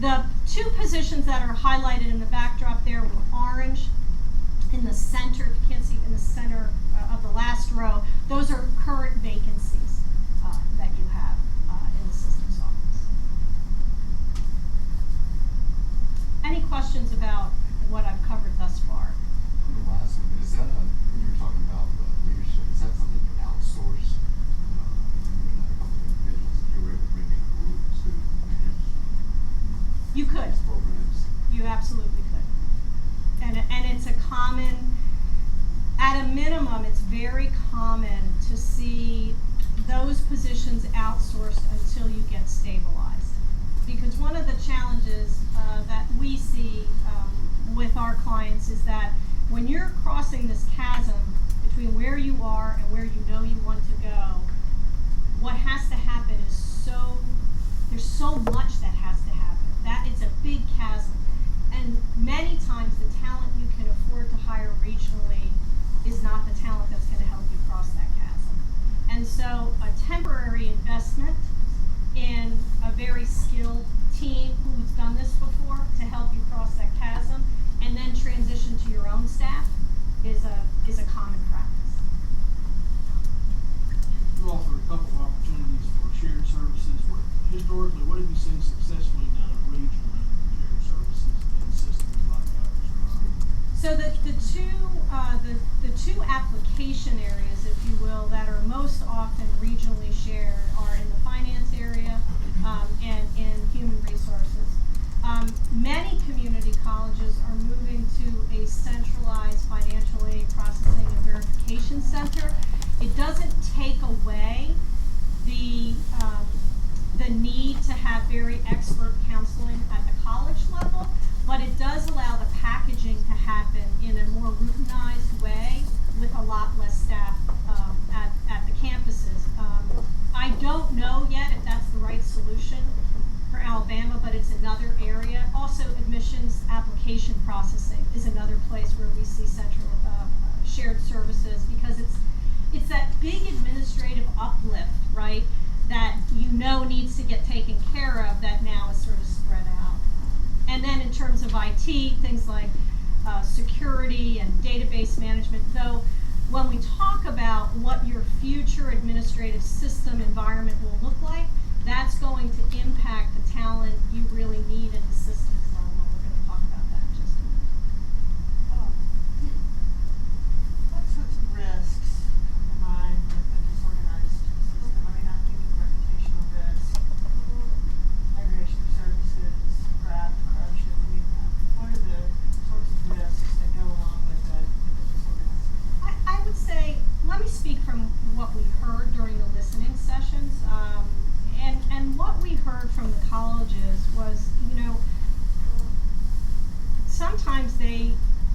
The two positions that are highlighted in the backdrop there with orange in the center, if you can't see in the center of the last row, minimum, it's very common to see those positions outsourced until you get stabilized. Because one of the challenges that we see with our clients is that when you're crossing this chasm between where you are and where you know you want to go, what has to happen is there's so much that has to happen. That it's a big chasm. And many times the talent you can afford to hire regionally is not the talent that's going to help you cross that chasm. And so a temporary investment in a very skilled team who's done this before to help you cross that chasm and then transition to your own staff is a common practice. You offer a couple of opportunities for shared services. Historically, what have you seen successfully done regionally for shared services in systems like ours? So the two application areas, if you will, that are most often regionally shared are in the finance area and in human resources. Many community colleges are moving to a centralized financial aid processing and verification center. It doesn't take away the need to have very expert counseling at the college level, but it does allow the packaging to happen in a more routinized way with a lot less staff at the campuses. I don't know yet if that's the right solution for Alabama, but it's another area. Also, admissions application processing is another place where we see central shared services, because it's that big administrative uplift, right, that you know needs to get taken care of that now is sort of spread out. And then in terms of IT, things like security and database management, though when we talk about what your future administrative system environment will look like, that's going to impact the talent you really need at the systems level. We're going to talk about that in just a minute. What sorts of risks come to mind with a disorganized system? I mean, I think of reputational risk, degradation of services, graft, corruption. I mean, what are the sorts of risks that go along with a disorganized system? I would say, let me speak from what we heard during the listening sessions. And what we heard from the colleges was, sometimes they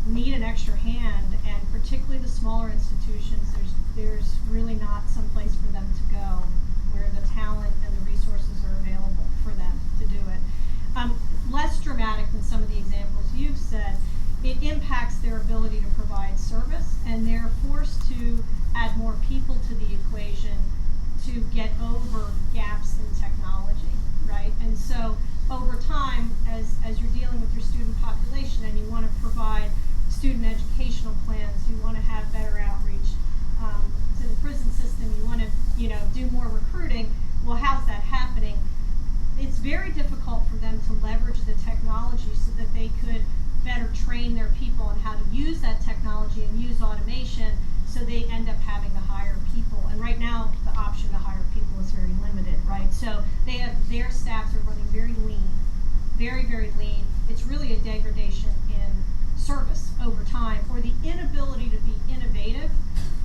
need an extra hand, and particularly the smaller institutions, there's really not some place for them to go where the talent and the resources are available for them to do it. Less dramatic than some of the examples you've said, it impacts their ability to provide service, and they're forced to add more people to the equation to get over gaps in technology, right? And so over time, as you're dealing with your student population and you want to provide student educational plans, you want to have better outreach to the prison system, you want to do more recruiting, well, how's that happening? It's very difficult for them to leverage the technology so that they could better train their people on how to use that technology and use automation, so they end up having to hire people. And right now, the option to hire people is very limited, right? So their staffs are running very lean, very, very lean. It's really a degradation in service over time, or the inability to be innovative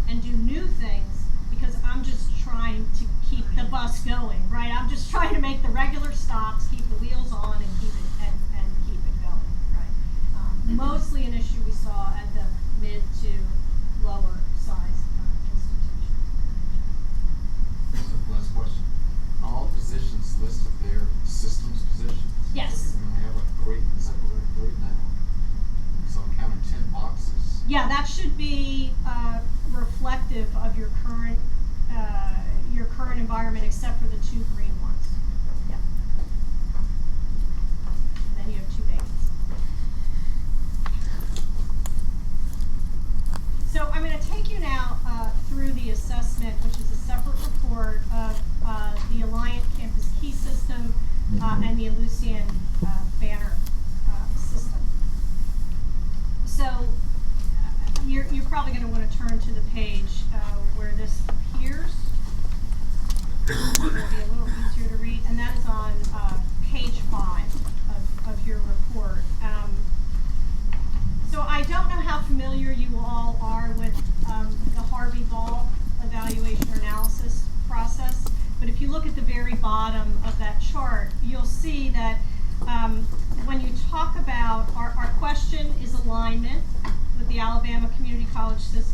and do new things, because I'm just trying to keep the bus going, right? I'm just trying to make the regular stops, keep the wheels on, and keep it going, right? Mostly an issue we saw at the mid to lower size institutions. Last question. Are all positions listed there systems positions? Yes. I mean, we have like 3, is that what we're 3 now? So I'm counting 10 boxes. Yeah, that should be reflective of your current environment, except for the 2 green ones. Yeah.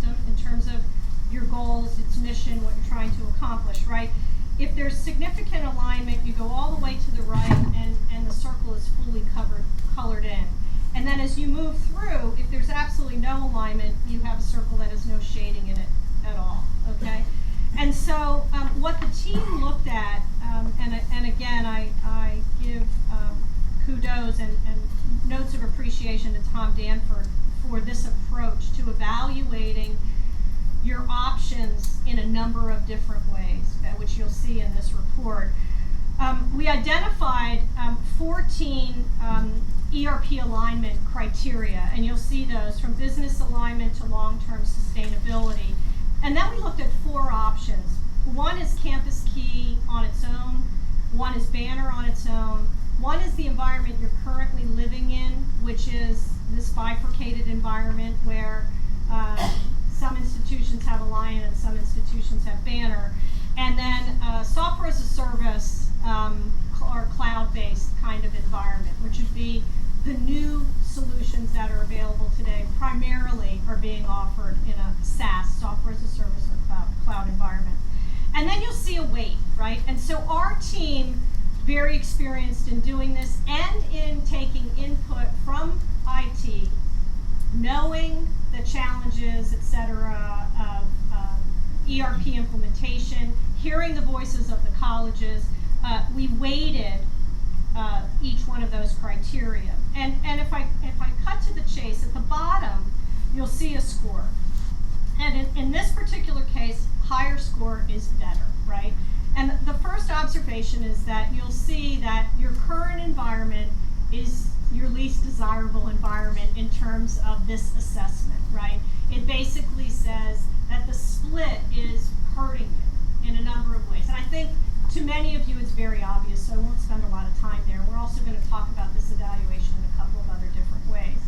system in terms of your goals, its mission, what you're trying to accomplish, right? If there's significant alignment, you go all the way to the right and the circle is fully colored in. And then as you move through, if there's absolutely no alignment, you have a circle that has no shading in it at all, okay? And so what the team looked at, and again, I give kudos and notes of appreciation to Tom Danford for this approach to evaluating your options in a number of different ways, which you'll see in this report. We identified 14 ERP alignment criteria, and you'll see those from business alignment to long-term sustainability. And then we looked at 4 options. One is Campus Key on its own, one is Banner on its own, one is the environment you're currently living in, which is this bifurcated environment where some institutions have Alliant and some institutions have Banner. And then software as a service or cloud-based kind of environment, which would be the new solutions that are available today primarily are being offered in a SaaS, software as a service or cloud environment. And then you'll see a weight, right? And so our team, very experienced in doing this and in taking input from IT, knowing the challenges, et cetera, of ERP implementation, hearing the voices of the colleges, we weighted each one of those criteria. And if I cut to the chase, at the bottom, you'll see a score. And in this particular case, higher score is better, right? And the first observation is that you'll see that your current environment is your least desirable environment in terms of this assessment, right? It basically says that the split is hurting you in a number of ways. And I think to many of you it's very obvious, so I won't spend a lot of time there. We're also going to talk about this evaluation in a couple of other different ways.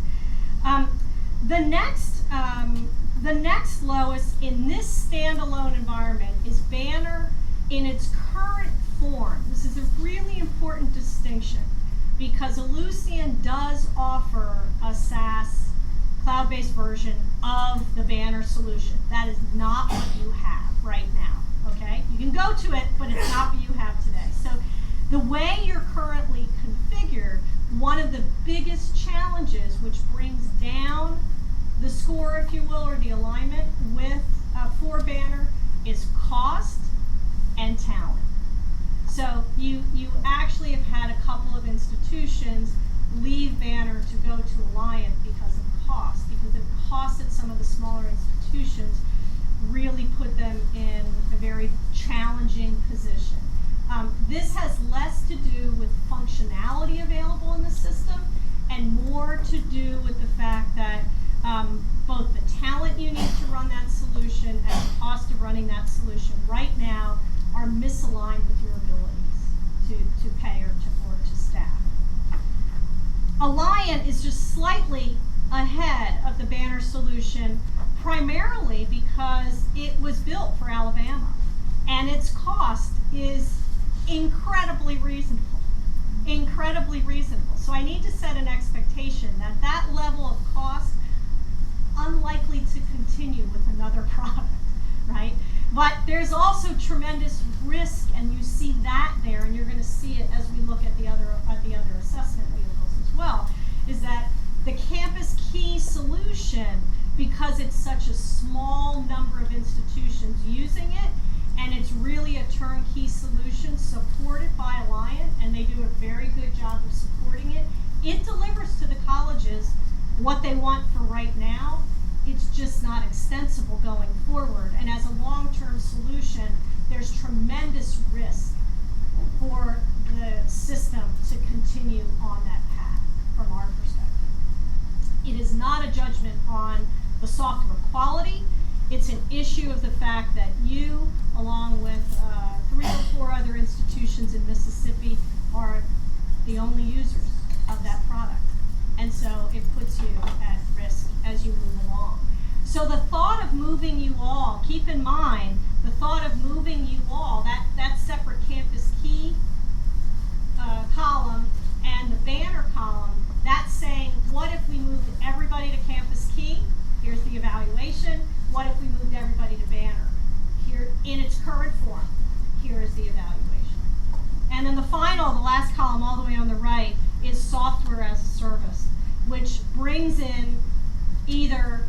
The next lowest in this standalone environment is Banner in its current form. This is a really important distinction because Ellucian does offer a SaaS cloud-based version of the Banner solution. That is not what you have right now, okay? You can go to it, but it's not what you have today. So the way you're currently configured, one of the biggest challenges which brings down the score, if you will, or the alignment with for Banner is cost and talent. So you actually have had a couple of institutions leave Banner to go to Alliant because of cost, because the cost at some of the smaller institutions really put them in a very challenging position. This has less to do with functionality available in the system and more to do with the fact that both the talent you need to run that solution and the cost of running that solution right now are misaligned with your abilities to pay or to staff. Alliant is just slightly ahead of the Banner solution, primarily because it was built for Alabama and its cost is incredibly reasonable. Incredibly reasonable. So I need to set an expectation that that level of cost unlikely to continue with another product, right? But there's also tremendous risk, and you see that there, and you're going to see it as we look at the other assessment vehicles as well, is that the Campus Key solution, because it's such a small number of institutions using it, and it's really a turnkey solution supported by Alliant, and they do a very good job of supporting it, it delivers to the colleges what they want for right now. It's just not extensible going forward. And as a long-term solution, there's tremendous risk for the system to continue on that path from our perspective. It is not a judgment on the software quality. It's an issue of the fact that you, along with 3 or 4 other institutions in Mississippi, are the only users of that product. And so it puts you at risk as you move along. So the thought of moving you all, keep in mind, the thought of moving you all, that separate Campus Key column and the Banner column, that's saying, what if we moved everybody to Campus Key? Here's the evaluation. What brings in either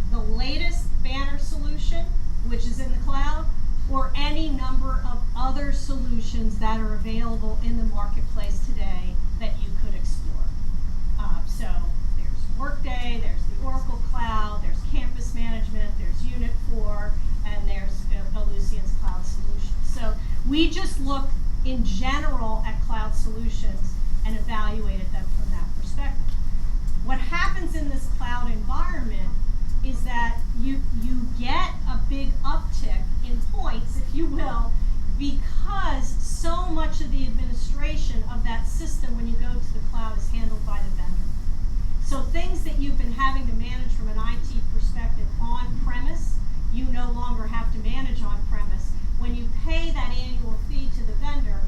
the latest banner solution, which is in the cloud, or any number of other solutions that are available in the marketplace today that you could explore. So there's Workday, there's the Oracle Cloud, there's Campus Management, there's Unit 4, and there's Ellucian's cloud solution. So we just look in general at cloud solutions and evaluated them from that perspective. What happens in this cloud environment is that you get a big uptick in points, if you will, because so much of the administration of that system when you go to the cloud is handled by the vendor. So things that you've been having to manage from an IT perspective on-premise, you no longer have to manage on-premise. When you pay that annual fee to the vendor,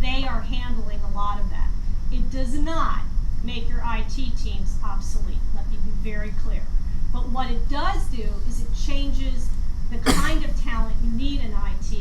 they are handling a lot of that. It does not make your IT teams obsolete, let me be very clear. But what it does do is it changes the kind of talent you need in IT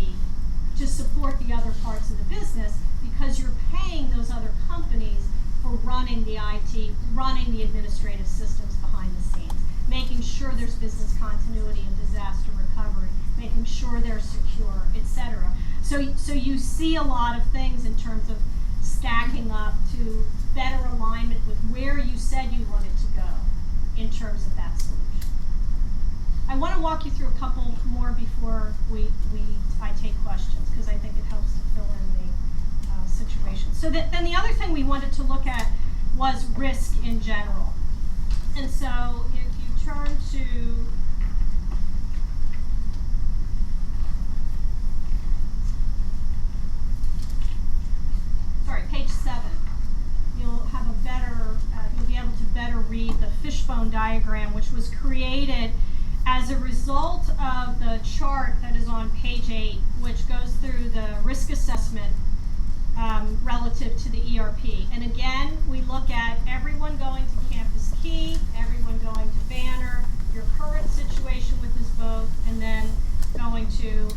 to support the other parts of the business, because you're paying those other companies for running the IT, running the administrative systems behind the scenes, making sure there's business continuity and disaster recovery, making sure they're secure, etc. So you see a lot of things in terms of stacking up to better alignment with where you said you wanted to go in terms of that solution. I want to walk you through a couple more before I take questions, because I think it helps to fill in the situation. So then the other thing we wanted to look at was risk in general. And so if you turn to page 7, you'll have a better, you'll be able to better read the fishbone diagram, which was created as a result of the chart that is on page 8, which goes through the risk assessment relative to the ERP. And again, we look at everyone going to Campus Key, everyone going to Banner, your current situation with this both, and then going to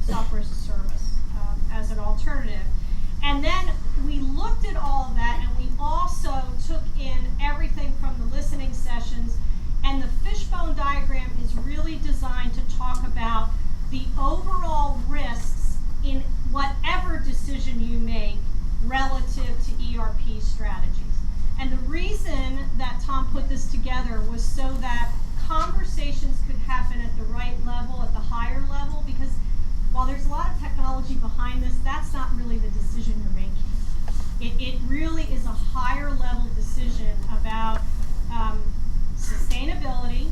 software as a service as an alternative. And then we looked at all of that, and we also took in everything from the listening sessions, and the fishbone diagram is really designed to talk about the overall risks in whatever decision you make relative to ERP strategies. And the reason that Tom put this together was so that conversations could happen at the right level, at the higher level, because while there's a lot of technology behind this, that's not really the decision you're making. It really is a higher level decision about sustainability.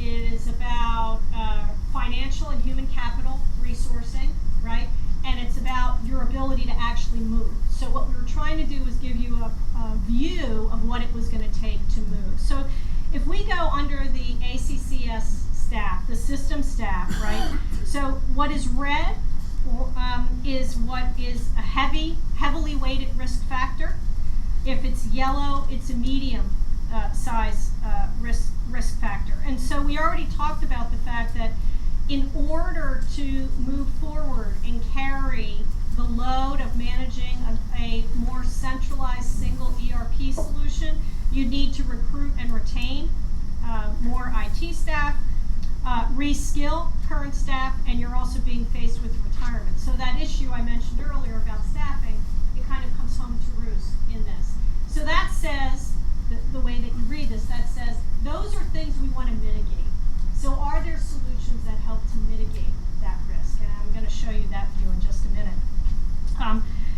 It is about financial and human capital resourcing, right? And it's about your ability to actually move. So what we were trying to do was give you a view of what it was going to take to move. So if we go under the ACCS staff, the system staff, right? So what is red is what is a heavily weighted risk factor. If it's yellow, it's a medium size risk factor. And so we already talked about the fact that in order to move forward and carry the load of managing a more centralized single ERP solution, you need to recruit and retain more IT staff, reskill current staff, and you're also being faced with retirement. So that issue I mentioned earlier about staffing, it kind of comes home to roost in this. So that says, the way that you read this, that says those are things we want to mitigate. So are there solutions that help to mitigate that risk? And I'm going to show you that view in just a minute.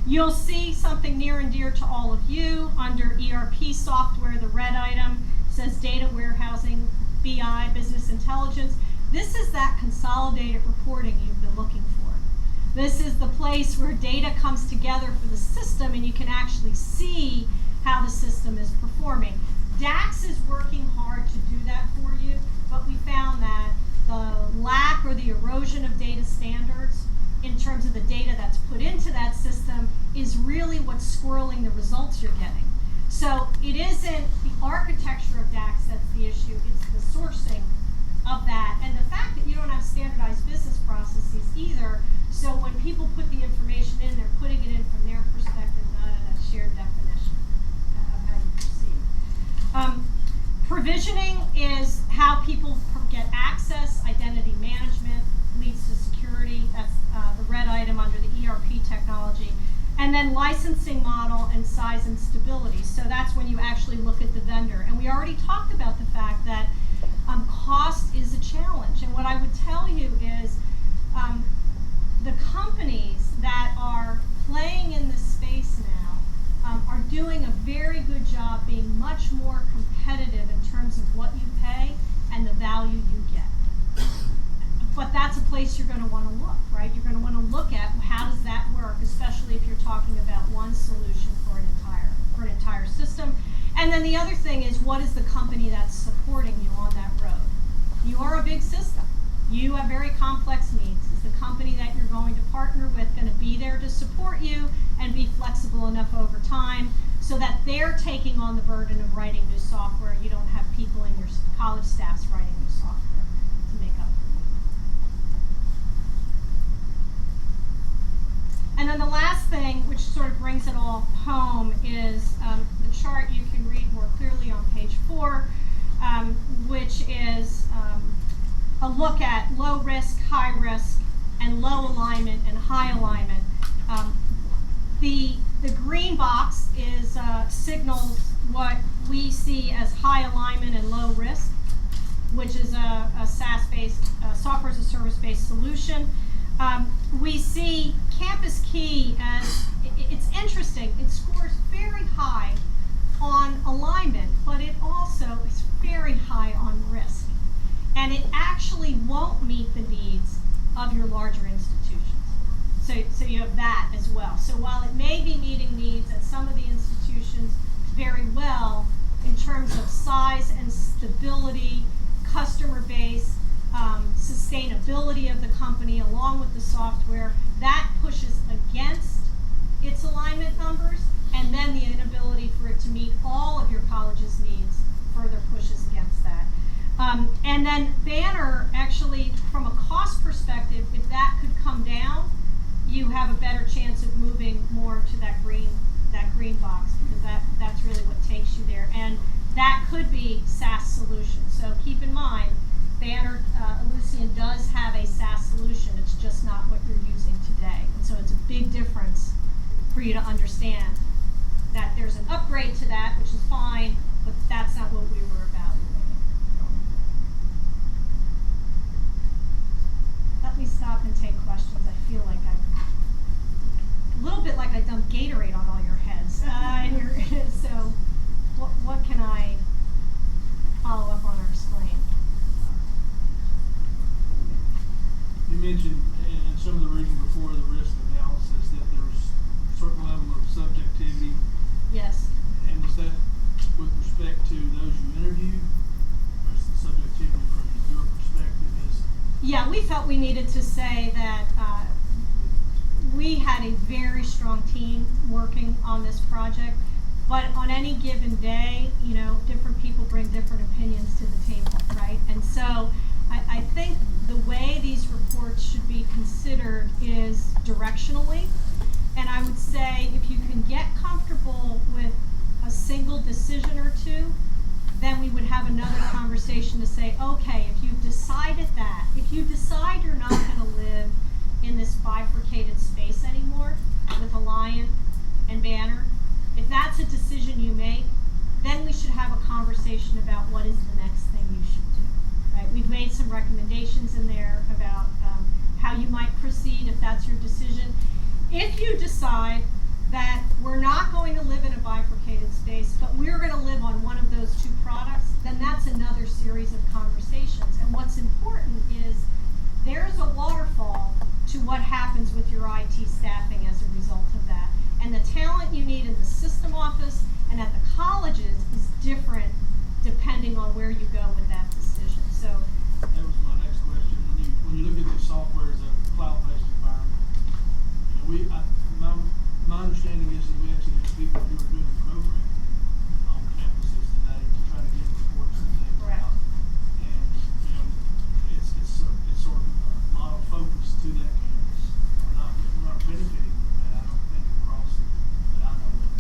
You'll see something near and dear to all of you under ERP software. The red item says data warehousing, BI, business intelligence. This is that consolidated reporting you've been looking for. This is the place where data comes together for the system and you can actually see how the system is performing. DAX is working hard to do that for you, but we found that the lack or the erosion of data standards in terms of the data that's put into that system is really what's squirreling the results you're getting. So it isn't the architecture of DAX that's the issue, it's the sourcing of that, and the fact that you don't have standardized business processes either, so when people put the information in, they're putting it in from their perspective, not in a shared definition of how you perceive. then licensing model and size and stability. So that's when you actually look at the vendor. And we already talked about the fact that cost is a challenge. And what I would tell you is the companies that are playing in this space now are doing a very good job being much more competitive in terms of what you pay and the value you get. But that's a place you're going to want to look, right? You're going to want to look at how does that work, especially if you're talking about one solution for an entire system. And then the other thing is, what is the company that's supporting you on that road? You are a big system. You have very complex needs. Is the company that you're going to partner with going to be there to support you and be flexible enough over time so that they're taking on the burden of writing new software? You don't have people in your college staffs writing new software to make up for you. And then the last thing, which sort of brings it all home, is the chart you can read more clearly on page 4, which is a look at low risk, high risk, and low alignment and high alignment. The green box is signals what we see as high alignment and low risk, which is a SaaS-based, software as a service-based solution. We see Campus Key as, it's interesting, it scores very high on alignment, but it also is very high on risk. And it actually won't meet the needs of your larger institutions. So you have that as well. So while it may be meeting needs at some of the institutions very well in terms of size and stability, customer base, sustainability of the company along with the software, that pushes against its alignment numbers, and then the inability for it to meet all of your college's needs further pushes against that. And then Banner, actually, from a cost perspective, if that could come down, you have a better chance of moving more to that green box, because that's really what takes you there. And that could be SaaS solutions. So keep in mind, Banner, Ellucian does have a SaaS solution. It's just not what you're using today. And so it's a big difference for you to understand that there's an upgrade to that, which is fine, but that's not what we were evaluating. Let me stop and take questions. I feel like a little bit like I dumped Gatorade on all your heads. So what can I follow up on or explain? You mentioned in some of the reading before the risk analysis that there's a certain level of subjectivity. Yes. And is that with respect to those you interviewed, or is the subjectivity from your perspective? Yeah, we felt we needed to say that we had a very strong team working on this project, but on any given day, you know, different people bring different opinions to the table, right? And so I think the way these reports should be considered is directionally, and I would say if you can get comfortable with a single decision or two, then we would have another conversation to say, okay, if you've decided that, if you decide you're not going to live in this bifurcated space anymore with Alliant and Banner, if that's a decision you make, then we should have a conversation about what is the next thing you should do, right? We've made some recommendations in there about how you might proceed if that's your decision. If you decide that we're not going to live in a bifurcated space, but we're going to live on one of those two products, then that's another series of conversations. And what's important is there's a waterfall to what happens with your IT staffing as a result of that. And the talent you need in the system office and at the colleges is different depending on where you go with that decision. So that was my next question. When you look at this software as a cloud-based environment, you know, my understanding is that we actually have people who are doing the program on campuses today to try to get reports and things out. And you know, it's sort of model focused to that campus. We're not benefiting from that, I don't think, across that I know of.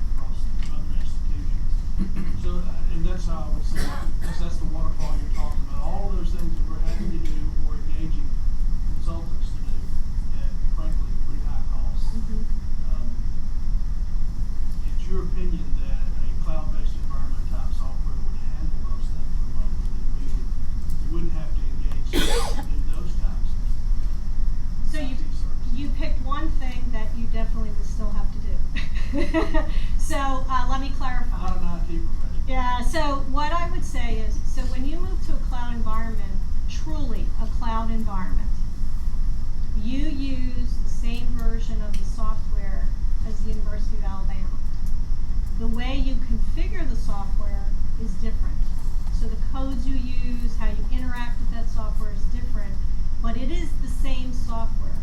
So, let me clarify. Not an IT professional. Yeah, so what I would say is, so when you move to a cloud environment, truly a cloud environment, you use the same version of the software as the University of Alabama. The way you configure the software is different. So the codes you use, how you interact with that software is different, but it is the same software.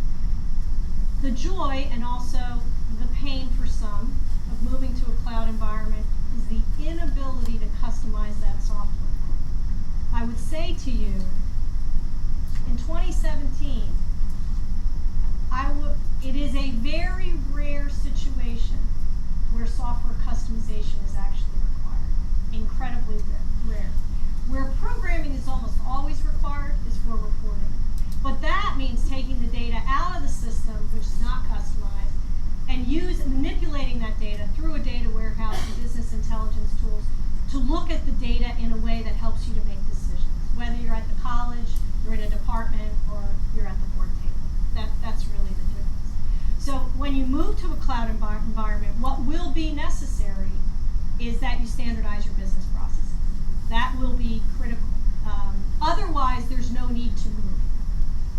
The joy and also the pain for some of moving to a cloud environment is the inability to customize that software. I would say to you, in 2017, it is a very rare situation where software customization is actually required. Incredibly rare. Where programming is almost always required is for reporting. But that means taking the data out of the system, which is not customized, and manipulating that data through a data warehouse and business intelligence tools to look at the data in a way that helps you to make decisions. Whether you're at the college, you're in a department, or you're at the board table. That's really the difference. So when you move to a cloud environment, what will be necessary is that you standardize your business processes. That will be critical. Otherwise, there's no need to move.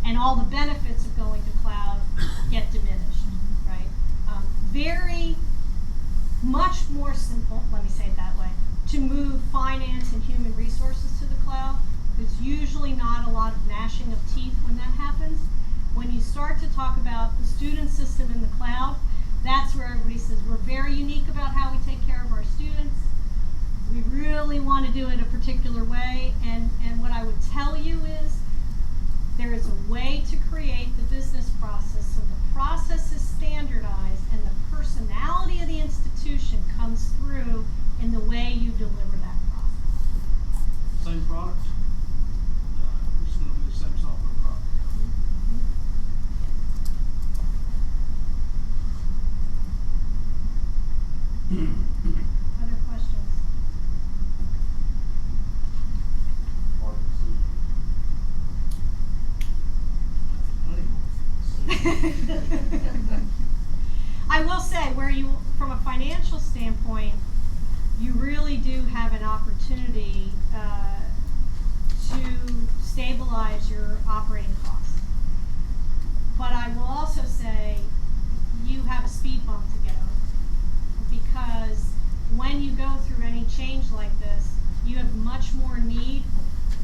And all the benefits of going to cloud get diminished, right? Very much more simple, let me say it that way, to move finance and human resources to the cloud. There's usually not a lot of gnashing of teeth when that happens. When you start to talk about the student system in the cloud, that's where everybody says we're very unique about how we take care of our students. We really want to do it a particular way, and what I would tell you is there is a way to create the business process so the process is standardized and the personality of the institution comes through in the way you deliver that process. Same product. It's going to be the same software product. Other questions? I will say, from a financial standpoint, you really do have an opportunity to stabilize your operating costs. But I will also say you have a speed bump to get over, because when you go through any change like this, you have much more need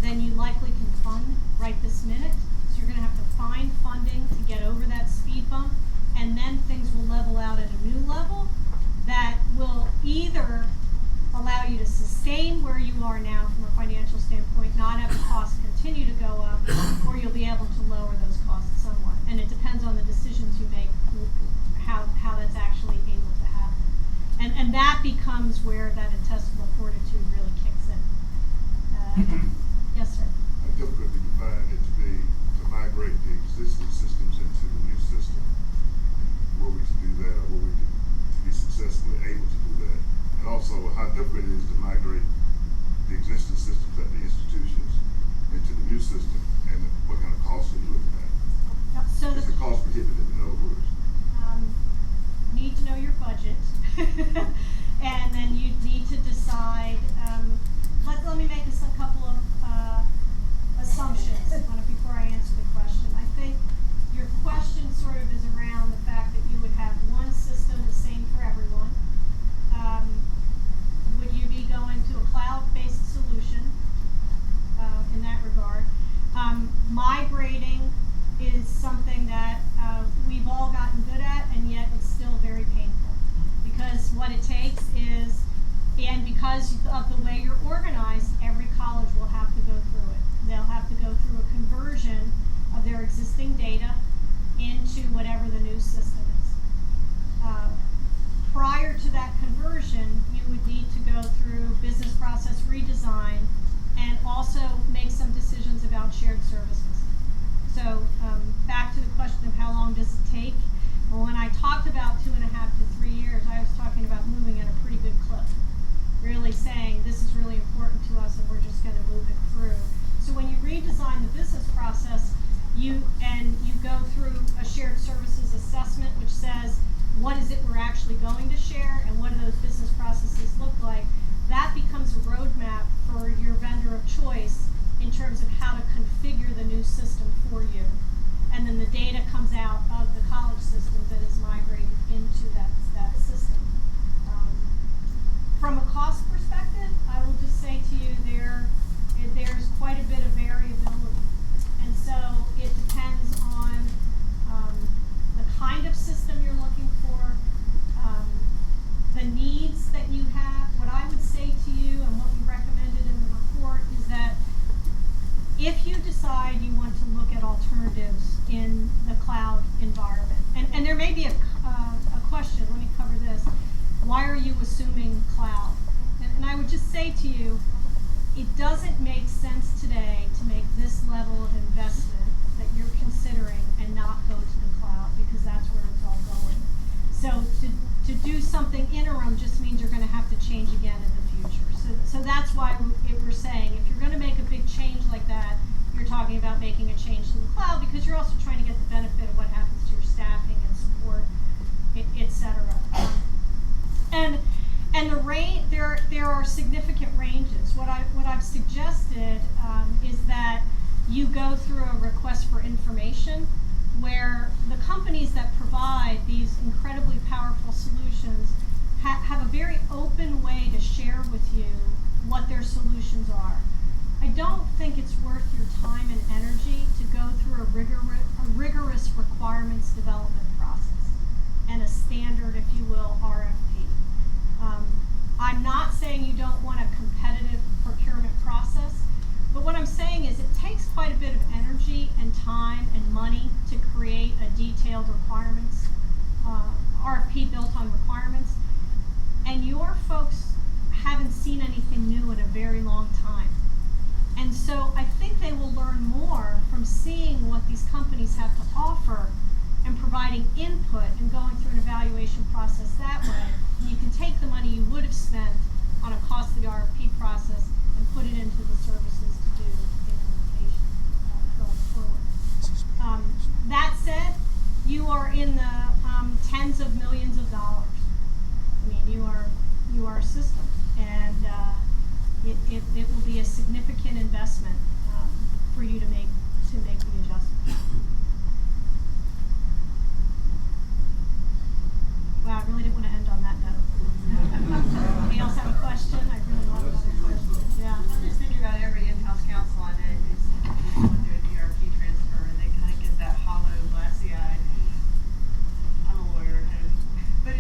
than you likely can fund right this minute. So you're going to have to find funding to get over that speed bump, and then things will level out at a new level that will either allow you to sustain where you are now from a financial standpoint, not have the costs continue to go up, or you'll be able to lower those costs somewhat. And it depends on the decisions you make, how that's actually able to happen. And that becomes where that intestinal fortitude really kicks in. Yes, sir. How difficult do you find it to be to migrate the existing systems into the new system? Were we to do that, or were we to be successfully able to do that? And also, how difficult it is to migrate the existing systems at the institutions into the new system, and what kind of costs are you looking at? So Is it cost prohibitive, in other words? Need to know your budget, and then you need to decide. Let me make a couple of assumptions before I answer the question. I think your question sort of is around the fact that you would have one system the same for everyone. Would you be going to a cloud-based solution in that regard? Migrating is something that we've all gotten good at, and yet it's still very painful. Because what it takes is, and because of the way you're organized, every college will have to go through it. They'll have to go through a conversion of their existing data into whatever the new system is. Prior to that conversion, you would need to go through business process redesign and also make some decisions about shared services. So back to the question of how long does it take? Well, when I talked about 2.5 to 3 years, I was talking about moving at a pretty good clip. Really saying this is really important to us and we're just going to move it through. So when you redesign the business process, you go through a shared services assessment which says what is it we're actually going to share, data comes out of the college systems that is migrated into that system. From a cost perspective, I will just say to you there's quite a bit of variability. And so it depends on the kind of system you're looking for, the needs that you have. What I would say to you and what we recommended in the report is that if you decide you want to look at alternatives in the cloud environment, and there may be a question, let me cover this. Why are you assuming cloud? And I would just say to you, it doesn't make sense today to make this level of investment that you're considering and not go to the cloud, because that's where it's all going. So to do something interim just means you're going to have to change again in the future. So that's why we're saying if you're going to make a big change like that, you're talking about making a change to the cloud, because you're also trying to get the benefit of what happens to your staffing and support, etc. And there are significant ranges. What I've suggested is that you go through a request for information where the companies that provide these incredibly powerful solutions have a very open way to share with you what their solutions are. I don't think it's worth your time and energy to go through a rigorous requirements development process and a standard, if you will, RFP. I'm not saying you don't want a competitive procurement process, but what I'm saying is it takes quite a bit of energy and time and money to create a detailed requirements, RFP built on requirements, and your folks haven't seen anything new in a very long time. And so I think they will learn more from seeing what these companies have to offer and providing input and going through an evaluation process that way. And you can take the money you would have spent on a costly RFP process and put it into the services to do implementation going forward. That said, you are in the tens of millions of dollars. I mean, you are a system, and it will be a significant investment for you to make the adjustment. Wow, I really didn't want to end on that note. Anybody else have a question? I really want another question. Yeah. I'm just thinking about every in-house counsel I know who's going through an ERP transfer, and they kind of get that hollow, glassy-eyed. I'm a lawyer, but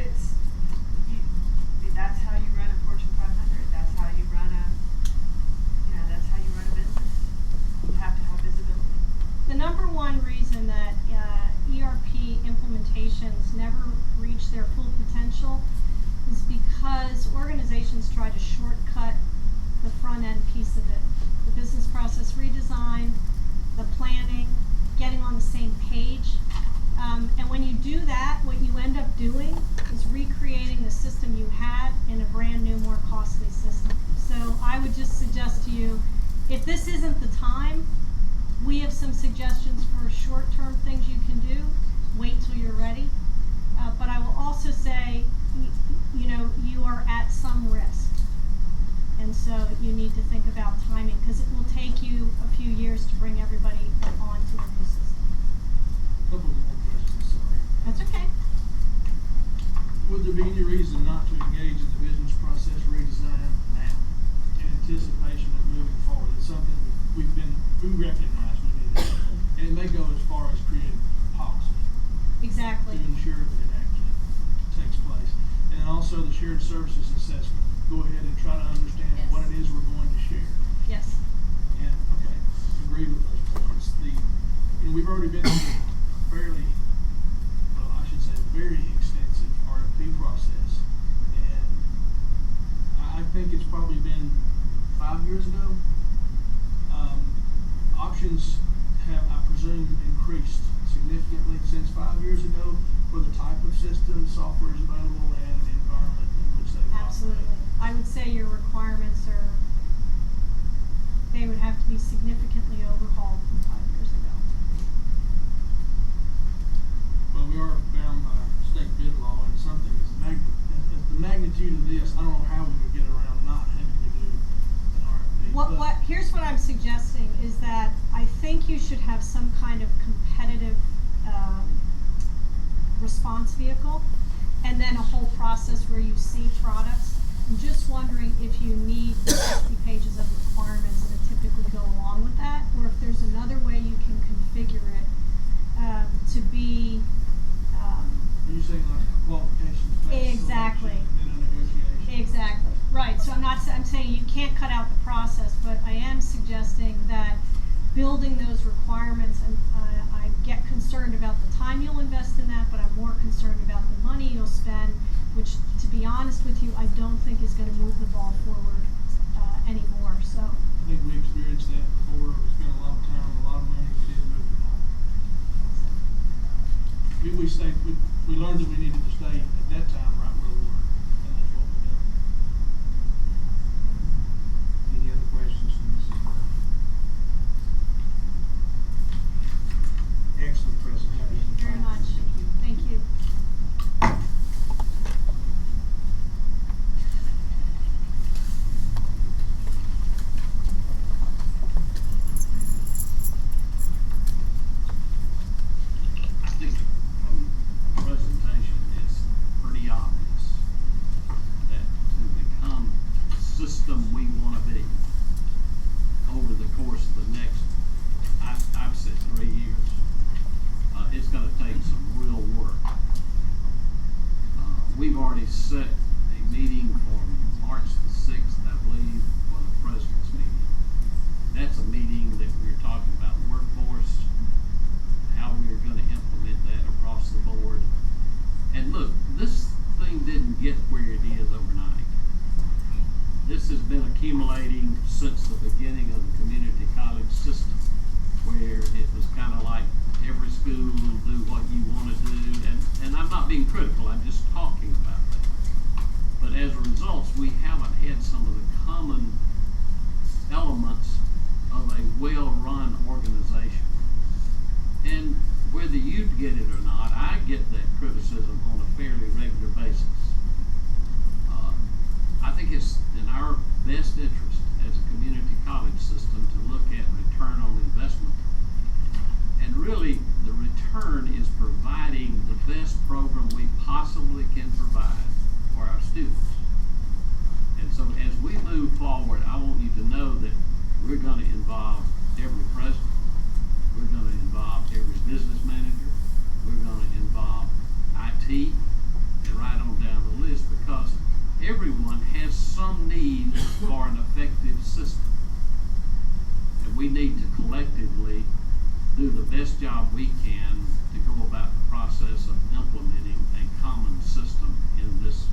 that's how you run a Fortune 500. That's how you run that's how you run a business. You have to have visibility. The number one reason that ERP implementations never reach their full potential is because organizations try to shortcut the front end piece of it. The business process redesign, the planning, getting on the same page. And when you do that, what you end up doing is recreating the system you had in a brand new, more costly system. So I would just suggest to you, if this isn't the time, we have some suggestions for short-term things you can do. Wait till you're ready. But I will also say, you are at some risk. And so you need to think about timing, because it will take you a few years to bring everybody onto a new system. Couple more questions, sorry. That's okay. Would there be any reason not to engage in the business process redesign now in anticipation of moving forward? It's something we recognize we need to do. And it may go as far as creating policy. Exactly. To ensure that it actually takes place. And then also the shared services assessment. Go ahead and try to understand Yes. what it is we're going to share. Yes. And, okay, agree with those points. We've already been through a very extensive RFP process. And I think it's probably been 5 years ago. Options have, I presume, increased significantly since 5 years ago for the type of system, software is available, and the environment in which they operate. Absolutely. I would say your requirements they would have to be significantly overhauled from 5 years ago. Well, we are bound by state bid law, and something as the magnitude of this, I don't know how we would get around not having to do an RFP. Here's what I'm suggesting is that I think you should have some kind of competitive response vehicle, and then a whole process where you see products. I'm just wondering if you need the 60 pages of requirements that typically go along with that, or if there's another way you can configure it to be. Are you saying like qualifications? Exactly. In a negotiation? Exactly, right, so I'm saying you can't cut out the process, but I am suggesting that building those requirements, and I get concerned about the time you'll invest in that, but I'm more concerned about the money you'll spend, which, to be honest with you, I don't think is gonna move the ball forward, anymore, so. I think we experienced that before. We spent a lot of time, a lot of money, we didn't move the ball. We learned that we needed to stay at that time right where we were, and that's what we've done. Any other questions from Mrs. Murphy? Excellent presentation. Very much. Thank you. I think from the presentation, it's pretty obvious that to become the system we want to be over the course of the next, I've said 3 years, it's going to take some real work. We've already set a meeting for March the 6th, I believe, for the President's meeting. That's a meeting that we're talking about workforce, how we are going to implement that across the board. And look, this thing didn't get where it is overnight. This has been accumulating since the beginning of the community college system, where it was kind of like every school will do what you want to do, and I'm not being critical, I'm just talking about that. But as a result, we haven't had some of the common elements of a well-run organization. And whether you get it or not, I get that criticism on a fairly regular basis. I think it's in our best interest as a community college system to look at return on investment. And really, the return is providing the best program we possibly can provide for our students. And so as we move forward, I want you to know that we're going to involve every president, we're going to involve every business manager, we're going to involve IT, and right on down the list, because everyone has some need for an effective system. And we need to collectively do the best job we can to go about the process of implementing a common system in this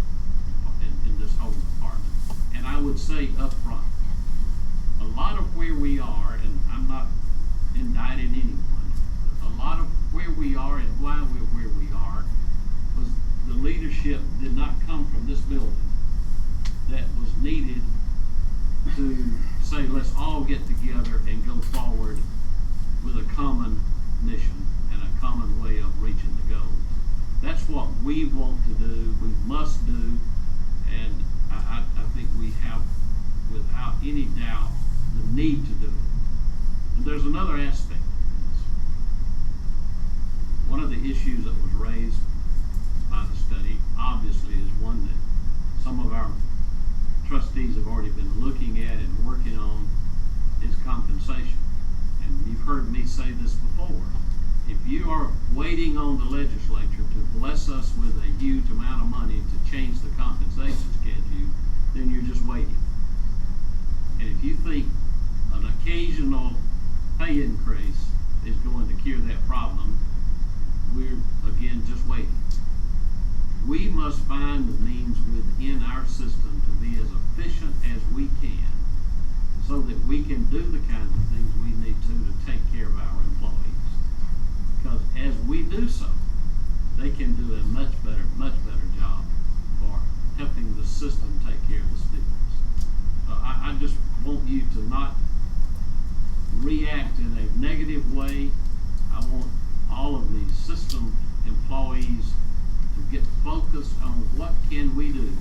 whole department. And I would say up front, a lot of where we are, and I'm not indicting anyone, a lot of where we are and why we're where we are was the leadership did not come from this building that was needed to say, let's all get together and go forward with a common mission and a common way of reaching the goal. That's what we want to do, we must do, and I think we have, without any doubt, the need to do it. And there's another aspect of this. One of the issues that was raised by the study, obviously, is one that some of our trustees have already been looking at and working on, is compensation. And you've heard me say this before. If you are waiting on the legislature to bless us with a huge amount of money to change the compensation schedule, then you're just waiting. And if you think an occasional pay increase is going to cure that problem, we're, again, just waiting. We must find the means within our system to be as efficient as we can so that we can do the kinds of things we need to take care of our employees. Because as we do so, they can do a much better job for helping the system take care of the students. I just want you to not react in a negative way. I want all of the system employees to get focused on what can we do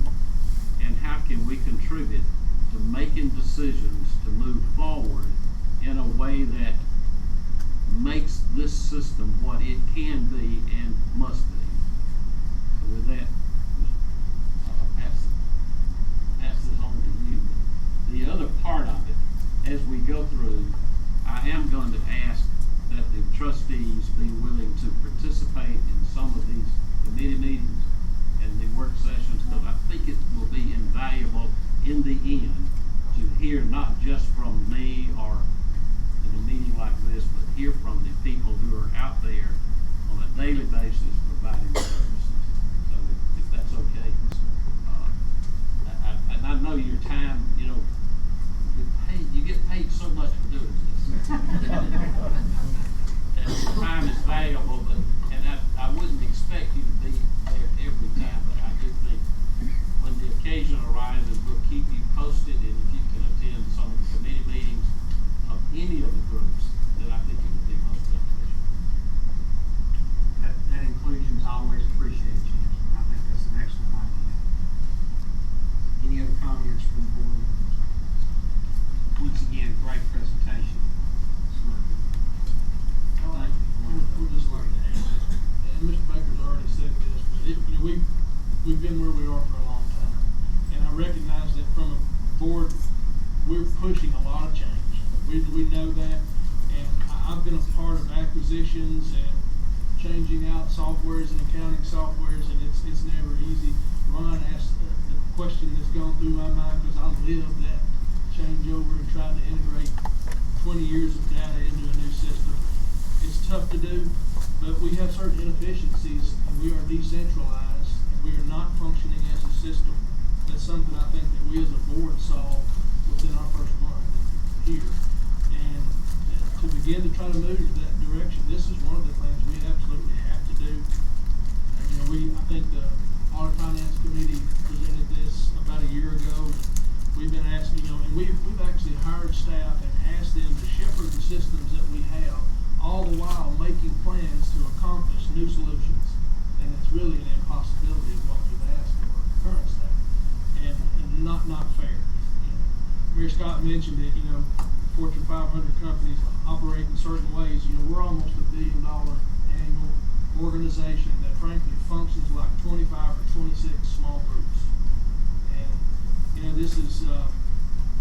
and how can we contribute to making decisions to move forward in a way that makes this system what it can be and must be. daily basis providing services. So if that's okay. And I know your time, you know, you get paid so much for doing this. And time is valuable, and I wouldn't expect you to be there every time, but I do think when the occasion arises, we'll keep you posted, and if you can attend some of the committee meetings of any of the groups, then I think it would be most beneficial. That inclusion is always appreciated, Chancellor. I think that's an excellent idea. Any other comments from the board members? Once again, great presentation. Thank you. We'll just like to add this, and Mr. Baker's already said this, but you know, we've been where we are for a long time. And I recognize that from a board, we're pushing a lot of change. We know that, and I've been a part of acquisitions and changing out softwares and accounting softwares, and it's never easy. Ron asked the question that's gone through my mind, because I lived that changeover and tried to integrate 20 years of data into a new system. It's tough to do, but we have certain inefficiencies, and we are decentralized, and we are not functioning as a system. That's something I think that we as a board saw within our first month here. And to begin to try to move in that direction, this is one of the things we absolutely have to do. And, you know, I think the Audit Finance Committee presented this about a year ago. We've been asking, you know, and we've actually hired staff and asked them to shepherd the systems that we have, all the while making plans to accomplish new solutions. And it's really an impossibility of what we've asked for current staff, and not fair. You know, Mayor Scott mentioned that, you know, Fortune 500 companies operate in certain ways. You know, we're almost $1 billion annual organization that frankly functions like 25 or 26 small groups. And you know, this is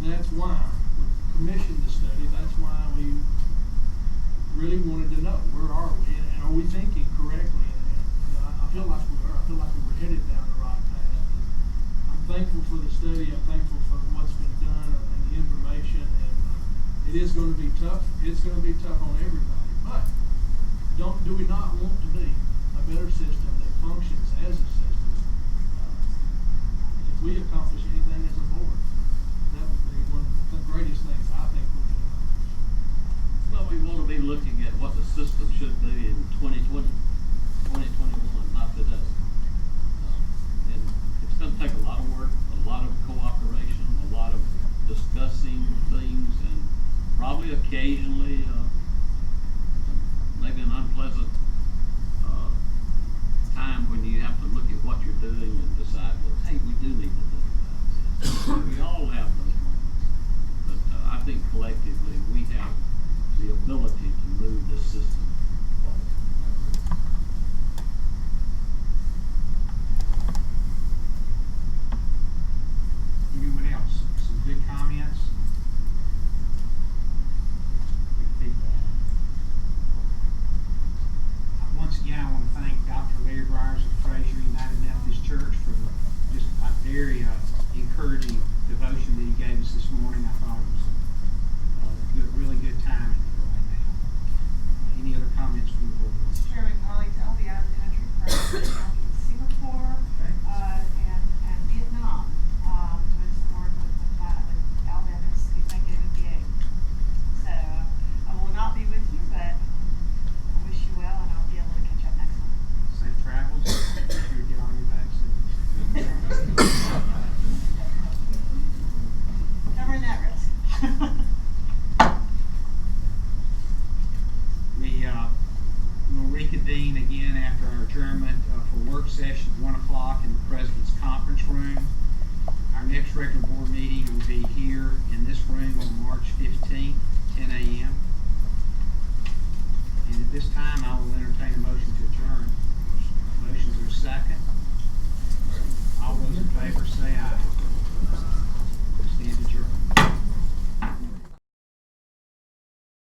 that's why we commissioned the study. That's why we really wanted to know, where are we, and are we thinking correctly? And I feel like we are. I feel like we were headed down the right path. And I'm thankful for the study. I'm thankful for what's been done and the information. And it is going to be tough. It's going to be tough on everybody. But do we not want to be a better system that functions as a system? If we accomplish anything as a board, that would be one of the greatest things I think we can accomplish. Well, we want to be looking at what the system should be in 2020, 2021, not today. And it's going to take a lot of work, a lot of cooperation, a lot of discussing things, and probably occasionally maybe an unpleasant time when you have to look at what you're doing and decide, well, hey, we do need to think about this. We all have those moments, but I think collectively we have the ability to move this system forward. Anyone else? Some good comments? Good feedback. Once again, I want to thank Dr. Larry Briers of Fraser United Methodist Church for just a very encouraging devotion that he gave us this morning. I thought it was really good timing for right now. Any other comments from the board? Mr. Chairman, I'll be out of the country for Singapore, and Vietnam, doing some work with Alabama's executive MBA. So, I will not be with you, but I wish you well, and I'll be able to catch up next time. Safe travels. Make sure you get on your vaccine. Covering that risk. We'll reconvene again after our adjournment for work session at 1 o'clock, and